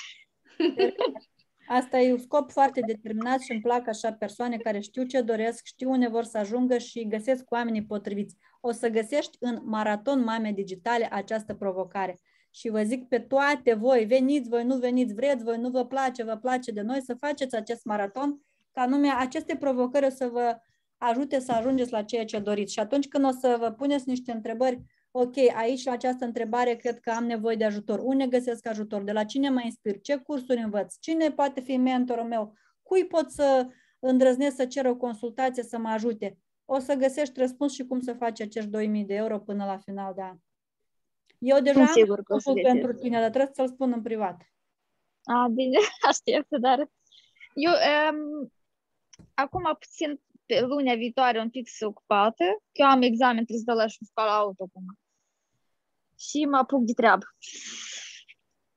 D: Asta e un scop foarte determinat și îmi plac așa persoane care știu ce doresc, știu unde vor să ajungă și găsesc oamenii potriviți. O să găsești în Maraton Mame Digitale această provocare. Și vă zic pe toate voi, veniți voi, nu veniți, vreți voi, nu vă place de noi, să faceți acest maraton, ca anume aceste provocări o să vă ajute să ajungeți la ceea ce doriți. Și atunci când o să vă puneți niște întrebări, ok, aici la această întrebare cred că am nevoie de ajutor. Unde găsesc ajutor? De la cine mă inspir? Ce cursuri învăț? Cine poate fi mentorul meu? Cui pot să îndrăznesc să cer o consultație să mă ajute? O să găsești răspuns și cum să faci acești 2000 de euro până la final de an. Eu deja am răspunsul pentru tine, dar trebuie să-l spun în privat.
E: Bine, aștept, dar eu acum puțin pe lunea viitoare un pic ocupată, că eu am examen, trebuie să dau la școala auto acum. Și mă apuc de treabă.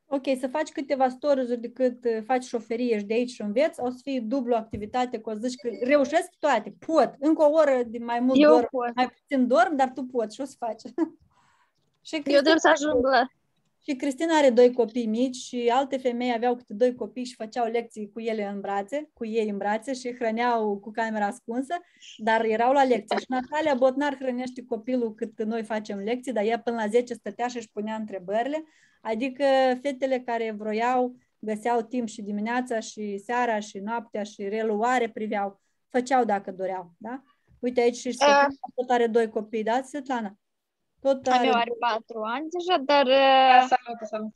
D: Ok, să faci câteva stories-uri de cât faci șoferie și de aici și înveți, o să fie dublu activitate, că o să zici că reușesc toate, pot. Încă o oră de mai mult dorm, mai puțin dorm, dar tu poți și o să faci. Și
E: eu trebuie să ajung la...
D: Și Cristina are 2 copii mici și alte femei aveau câte 2 copii și făceau lecții cu ele în brațe, cu ei în brațe și hrăneau cu camera ascunsă, dar erau la lecție. Și Natalia Botnar hrănește copilul cât noi facem lecții, dar ea până la 10 stătea și își punea întrebările. Adică fetele care vroiau, găseau timp și dimineața și seara și noaptea și reluare priveau, făceau dacă doreau. Da? Uite aici și Svetlana tot are 2 copii, da, Svetlana?
E: A meu are 4 ani deja, dar...
B: Salut.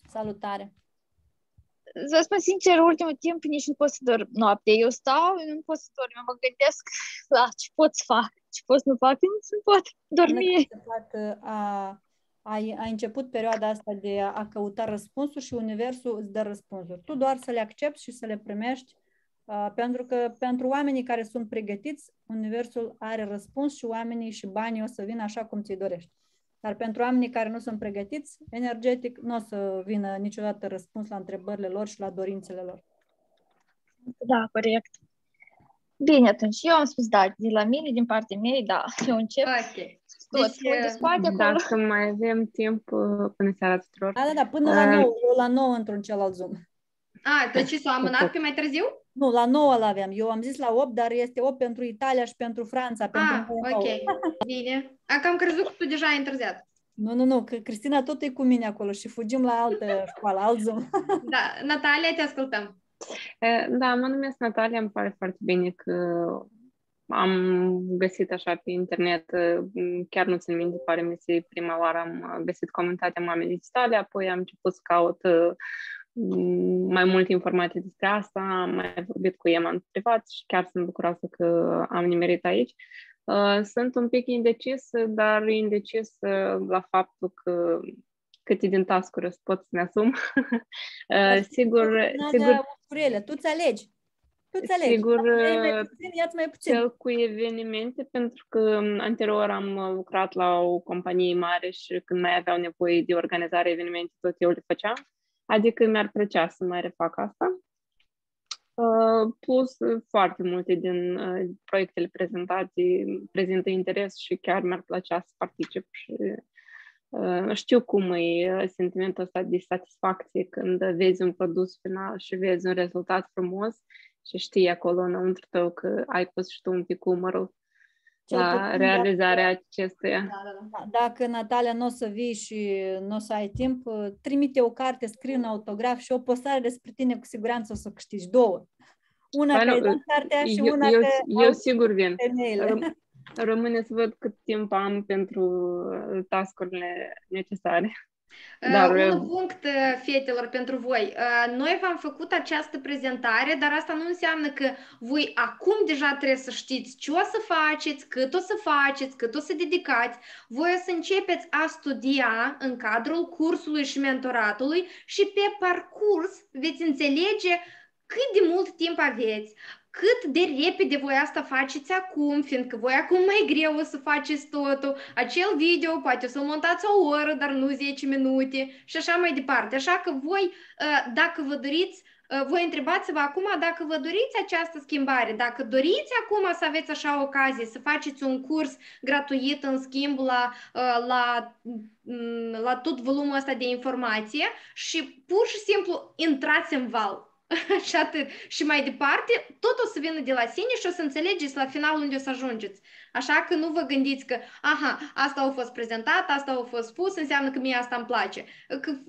D: Salutare!
E: Să spun sincer, ultimul timp nici nu pot să dorm noapte. Eu stau, nu pot să dorm. Eu mă gândesc la ce pot să fac, ce pot să nu fac, nu pot dormi.
D: ai început perioada asta de a căuta răspunsuri și universul îți dă răspunsuri. Tu doar să le accepti și să le primești, pentru că pentru oamenii care sunt pregătiți, universul are răspuns și oamenii și banii o să vină așa cum ți-i dorești. Dar pentru oamenii care nu sunt pregătiți, energetic, nu o să vină niciodată răspuns la întrebările lor și la dorințele lor.
E: Da, corect. Bine, atunci eu am spus da, de la mine, din partea mea, da, eu încep.
A: Ok.
E: Toți de spate acolo.
B: Dacă mai avem timp până seara tuturor.
D: Da, până la 9, eu la 9 într-un celălalt Zoom.
A: Deci s-a amânat pe mai târziu?
D: Nu, la 9 l-aveam. Eu am zis la 8, dar este 8 pentru Italia și pentru Franța. Pentru
A: ok. Bine. Am crezut că tu deja ai întârziat.
D: Nu, că Cristina tot e cu mine acolo și fugim la altă școală, alt Zoom.
A: Da, Natalia, te ascultăm.
B: Da, mă numesc Natalia, îmi pare foarte bine că am găsit așa pe internet, chiar nu țin minte, pare mi se prima oară am găsit comentarii Mame Digitale, apoi am început să caut mai multe informații despre asta, am mai vorbit cu Emma în privat și chiar sunt bucuroasă că am nimerit aici. Sunt un pic indecis, dar indecis la faptul că câte din task-uri o să pot să ne asum. Sigur,
D: tu-ți alegi.
B: Sigur,
D: ia-ți mai puțin.
B: cel cu evenimente, pentru că anterior am lucrat la o companie mare și când mai aveau nevoie de organizare evenimente, tot eu le făceam. Adică mi-ar plăcea să mai refac asta. Plus, foarte multe din proiectele prezentate prezintă interes și chiar mi-ar plăcea să particip și știu cum e sentimentul ăsta de satisfacție când vezi un produs final și vezi un rezultat frumos și știi acolo înăuntru tău că ai pus și tu un pic umărul la realizarea acestuia.
D: Dacă, Natalia, nu o să vii și nu o să ai timp, trimite o carte, scrie un autograf și o postare despre tine, cu siguranță o să câștigi două. Una că ai dat cartea și una că...
B: Eu sigur vin. Rămâne să văd cât timp am pentru task-urile necesare.
A: Un punct, fetelor, pentru voi. Noi v-am făcut această prezentare, dar asta nu înseamnă că voi acum deja trebuie să știți ce o să faceți, cât o să faceți, cât o să dedicați. Voi o să începeți a studia în cadrul cursului și mentoratului și pe parcurs veți înțelege cât de mult timp aveți, cât de repede voi asta faceți acum, fiindcă voi acum mai greu o să faceți totul, acel video poate o să-l montați o oră, dar nu 10 minute și așa mai departe. Așa că voi, dacă vă doriți, voi întrebați-vă acum dacă vă doriți această schimbare, dacă doriți acum să aveți așa ocazie să faceți un curs gratuit în schimb la tot volumul ăsta de informație și pur și simplu intrați în val. Și atât. Și mai departe, tot o să vină de la sine și o să înțelegeți la final unde o să ajungeți. Așa că nu vă gândiți că, asta a fost prezentat, asta a fost spus, înseamnă că mie asta îmi place.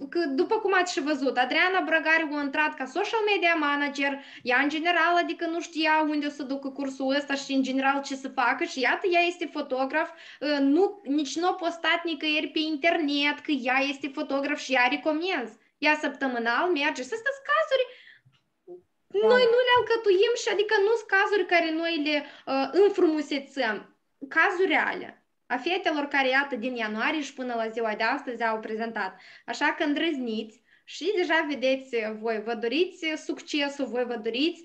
A: Că după cum ați și văzut, Adriana Brăgariu a intrat ca social media manager, ea în general, adică nu știa unde o să ducă cursul ăsta și în general ce să facă și iată, ea este fotograf, nici nu a postat nicăieri pe internet că ea este fotograf și ea recomenzi. Ea săptămânal merge. Să stați cazuri. Noi nu le alcătuim și adică nu sunt cazuri care noi le înfrumusețăm. Cazuri reale. A fetelor care, iată, din ianuarie și până la ziua de astăzi au prezentat. Așa că îndrăzniți și deja vedeți, voi vă doriți succesul, voi vă doriți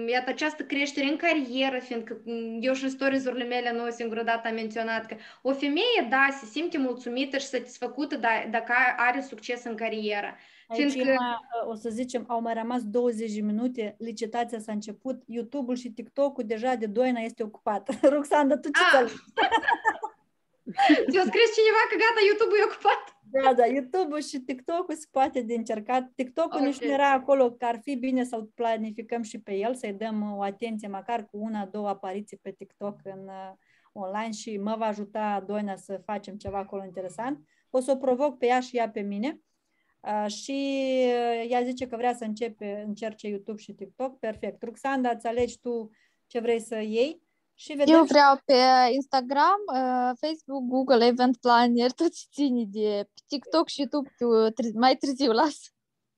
A: iată, această creștere în carieră, fiindcă eu și în stories-urile mele nu o singură dată am menționat că o femeie, da, se simte mulțumită și satisfăcută dacă are succes în carieră.
D: Aici, o să zicem, au mai rămas 20 de minute, licitația s-a început, YouTube-ul și TikTok-ul deja de 2 ani este ocupat. Roxanda, tu ce ți-a
A: ți-a scris cineva că gata, YouTube-ul e ocupat?
D: Da, YouTube-ul și TikTok-ul se poate de încercat. TikTok-ul nici nu era acolo, că ar fi bine să-l planificăm și pe el, să-i dăm o atenție măcar cu 1-2 apariții pe TikTok online și mă va ajuta Doina să facem ceva acolo interesant. O să o provoc pe ea și ea pe mine. Și ea zice că vrea să încerce YouTube și TikTok. Perfect. Ruxanda, îți alegi tu ce vrei să iei și vedem.
E: Eu vreau pe Instagram, Facebook, Google, Event Planner, tot ce ține de TikTok și YouTube mai târziu las.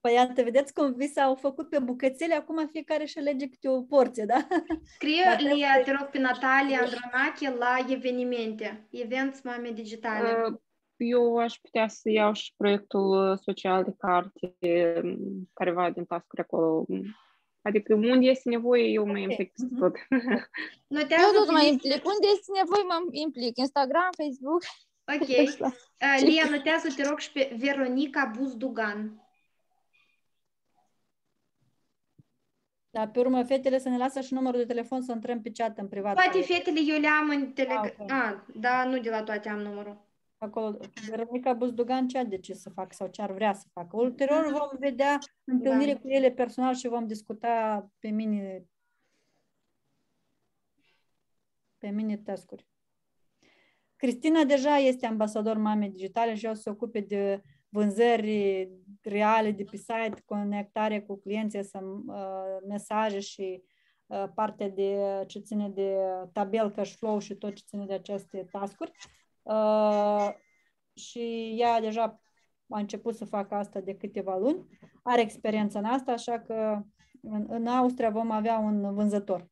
D: Păi iată, vedeți cum vi s-au făcut pe bucățele, acum fiecare își alege câte o porție, da?
A: Scrie,
D: Dar
A: Lia, te rog, pe Natalia Andronache la evenimente, Events Mame Digitale.
B: Eu aș putea să iau și proiectul social de carte, careva din task-uri acolo. Adică unde este nevoie, eu mă implic peste tot.
A: Notează
E: Eu tot mă
A: pe
E: implic. Unde este nevoie, mă implic. Instagram, Facebook.
A: Ok. Lia, notează, te rog, și pe Veronica Buzdugan.
D: Dar pe urmă, fetele să ne lasă și numărul de telefon să intrăm pe chat în privat.
A: Toate fetele eu le am în Telegram.
D: Okay.
A: Da, nu de la toate am numărul.
D: Acolo, Veronica Buzdugan ce a decis să facă sau ce ar vrea să facă. Ulterior vom vedea întâlnire cu ele personal și vom discuta pe mini task-uri. Cristina deja este ambasador Mame Digitale și o să se ocupe de vânzări reale de pe site, conectare cu clienții, mesaje și partea de ce ține de tabel, cash flow și tot ce ține de aceste task-uri. Și ea deja a început să facă asta de câteva luni, are experiență în asta, așa că în Austria vom avea un vânzător.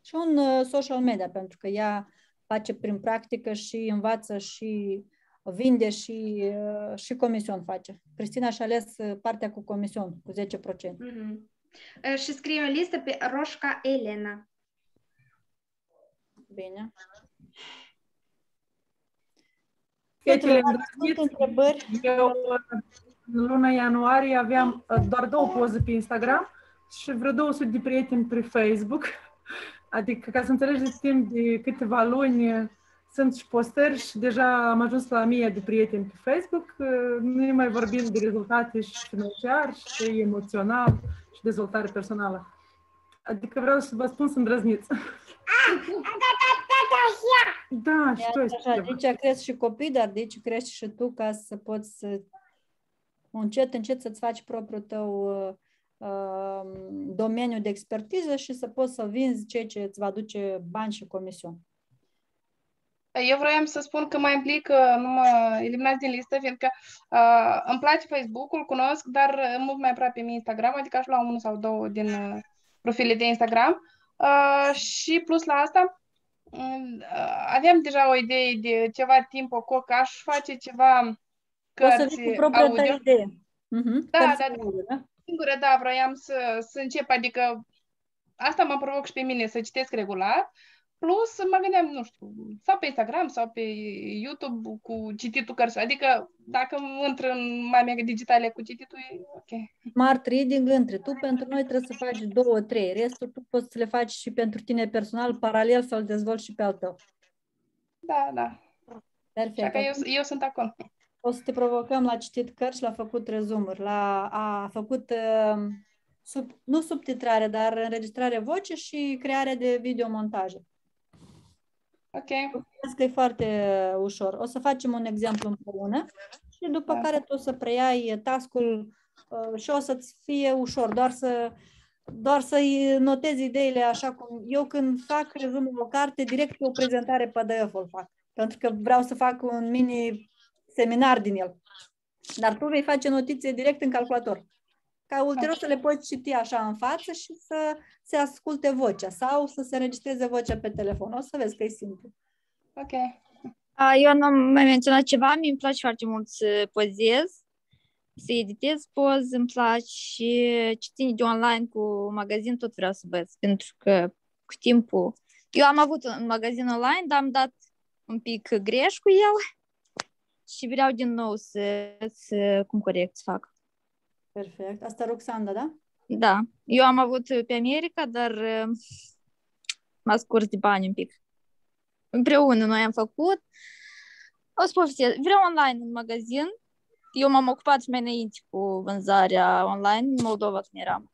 D: Și un social media, pentru că ea face prin practică și învață și vinde și comision face. Cristina și-a ales partea cu comision, cu 10%.
A: Și scrie o listă pe Roșca Elena.
D: Bine.
C: Fetele
D: întrebări.
C: Eu în luna ianuarie aveam doar 2 poze pe Instagram și vreo 200 de prieteni pe Facebook. Adică, ca să înțelegeți, timp de câteva luni sunt și postări și deja am ajuns la 1000 de prieteni pe Facebook. Nu mai vorbim de rezultate și financiar și emoțional și dezvoltare personală. Adică vreau să vă spun să îndrăzniți. Da, și tu
D: așa, deci crezi și copii, dar deci crești și tu ca să poți să încet să-ți faci propriul tău domeniu de expertiză și să poți să vinzi ceea ce îți va aduce bani și comision.
F: Eu vroiam să spun că mă implic, nu mă eliminați din listă, fiindcă îmi place Facebook-ul, cunosc, dar mult mai aproape mi Instagram, adică aș lua 1 sau 2 din profile de Instagram. Și plus la asta, aveam deja o idee de ceva timp, că aș face ceva cărți audio.
D: Idee.
F: Da. Singură, da, vroiam să încep, adică asta mă provoc și pe mine, să citesc regular, plus mă gândeam, nu știu, sau pe Instagram sau pe YouTube cu cititul cărți, adică dacă intră în Mame Digitale cu cititul, e ok.
D: Smart reading între tu, pentru noi trebuie să faci 2-3, restul tu poți să le faci și pentru tine personal, paralel să-l dezvolți și pe al tău.
F: Da.
D: Perfect.
F: Așa că eu sunt acolo.
D: O să te provocăm la citit cărți, la făcut rezumuri, a făcut nu subtitrare, dar înregistrare voce și crearea de videomontaje.
F: Ok.
D: Cred că e foarte ușor. O să facem un exemplu împreună și după care tu o să preiai task-ul și o să-ți fie ușor, doar să-i notezi ideile așa cum eu când fac rezumul o carte, direct pe o prezentare PDF o fac, pentru că vreau să fac un mini seminar din el. Dar tu vei face notițe direct în calculator, ca ulterior să le poți citi așa în față și să se asculte vocea sau să se înregistreze vocea pe telefon. O să vezi că e simplu.
F: Ok.
E: Eu nu am mai menționat ceva, mi-mi place foarte mult să pozez, să editez poz, îmi place și ce ține de online cu magazin tot vreau să văd, pentru că cu timpul... Eu am avut un magazin online, dar am dat un pic greș cu el și vreau din nou cum corect să fac.
D: Perfect. Asta Roxanda, da?
E: Da. Eu am avut pe America, dar m-a scurs de bani un pic. Împreună noi am făcut. O să povestesc. Vreau online în magazin. Eu m-am ocupat și mai înainte cu vânzarea online în Moldova când eram.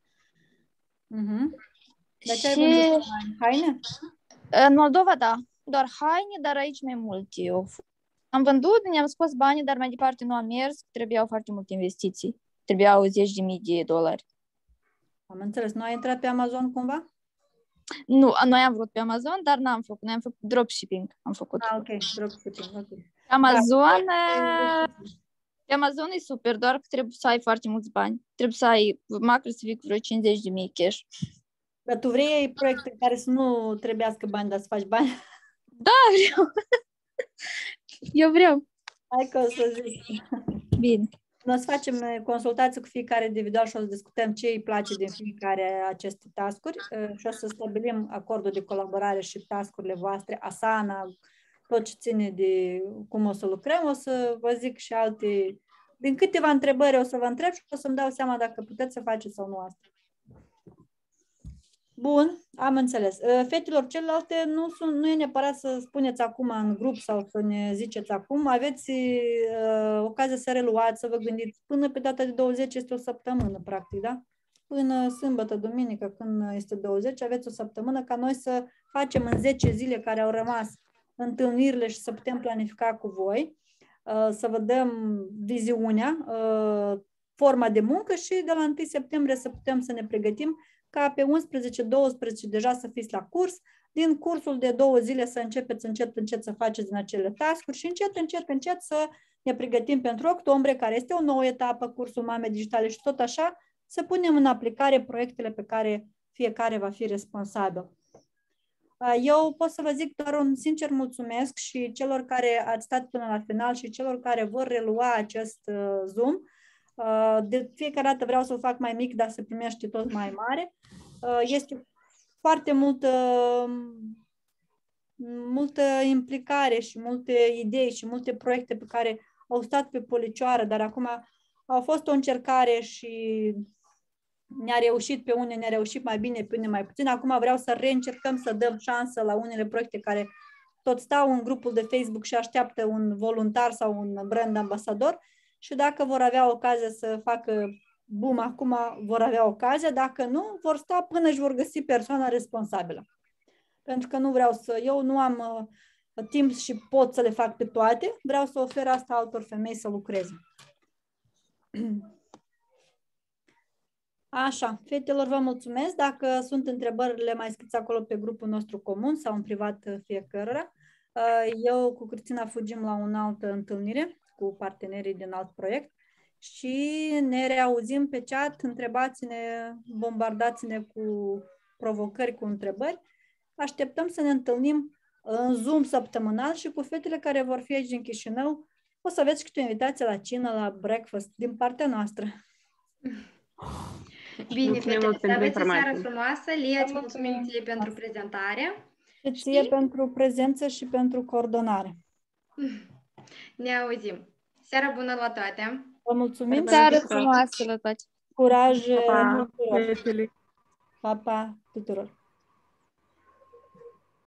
D: Dar ce ai vândut online? Haine?
E: În Moldova, da. Doar haine, dar aici mai multe. Am vândut, ne-am scos banii, dar mai departe nu am mers. Trebuiau foarte multe investiții. Trebuiau $10.000.
D: Am înțeles. Nu ai intrat pe Amazon cumva?
E: Nu, noi am vrut pe Amazon, dar n-am făcut. Noi am făcut dropshipping. Am făcut.
D: Ok. Dropshipping, ok.
E: Amazon, Pe Amazon e super, doar că trebuie să ai foarte mulți bani. Trebuie să ai, macro să fie vreo 50.000 cash.
D: Dar tu vrei proiecte care să nu trebuiască bani, dar să faci bani?
E: Da, vreau. Eu vreau.
D: Hai că o să zic.
E: Bine.
D: Noi o să facem consultații cu fiecare individual și o să discutăm ce îi place din fiecare aceste task-uri și o să stabilim acordul de colaborare și task-urile voastre, Asana, tot ce ține de cum o să lucrăm, o să vă zic și alte, din câteva întrebări o să vă întreb și o să-mi dau seama dacă puteți să faceți sau nu asta. Bun, am înțeles. Fetelor, celelalte nu e neapărat să spuneți acum în grup sau să ne ziceți acum. Aveți ocazia să reluați, să vă gândiți. Până pe data de 20 este o săptămână, practic, da? Până sâmbătă, duminică, când este 20, aveți o săptămână ca noi să facem în 10 zile care au rămas întâlnirile și să putem planifica cu voi, să vă dăm viziunea, forma de muncă și de la 1 septembrie să putem să ne pregătim ca pe 11-12 deja să fiți la curs, din cursul de 2 zile să începeți încet să faceți din acele task-uri și încet să ne pregătim pentru octombrie, care este o nouă etapă, cursul Mame Digitale și tot așa, să punem în aplicare proiectele pe care fiecare va fi responsabil. Eu pot să vă zic doar un sincer mulțumesc și celor care ați stat până la final și celor care vor relua acest Zoom. De fiecare dată vreau să-l fac mai mic, dar se primește tot mai mare. Este foarte multă implicare și multe idei și multe proiecte pe care au stat pe policioară, dar acum au fost o încercare și ne-a reușit pe unele, ne-a reușit mai bine, pe unele mai puțin. Acum vreau să reîncercăm să dăm șansă la unele proiecte care tot stau în grupul de Facebook și așteaptă un voluntar sau un brand ambasador și dacă vor avea ocazia să facă boom, acum vor avea ocazia, dacă nu, vor sta până își vor găsi persoana responsabilă. Pentru că eu nu am timp și pot să le fac pe toate, vreau să ofer asta altor femei să lucreze. Așa, fetelor, vă mulțumesc. Dacă sunt întrebări, le mai scrieți acolo pe grupul nostru comun sau în privat fiecărora. Eu cu Cristina fugim la o altă întâlnire cu partenerii din alt proiect și ne reauzim pe chat, întrebați-ne, bombardați-ne cu provocări, cu întrebări. Așteptăm să ne întâlnim în Zoom săptămânal și cu fetele care vor fi aici din Chișinău. O să aveți câte o invitație la cină, la breakfast, din partea noastră.
A: Bine, fetele, să aveți o seară frumoasă. Lia, îți mulțumim ție pentru prezentare.
D: Și ție pentru prezență și pentru coordonare.
A: Ne auzim. Seară bună la toate!
D: Vă mulțumim!
E: Seară frumoasă la toate!
D: Curaj!
C: Pa,
D: Pa, pa tuturor!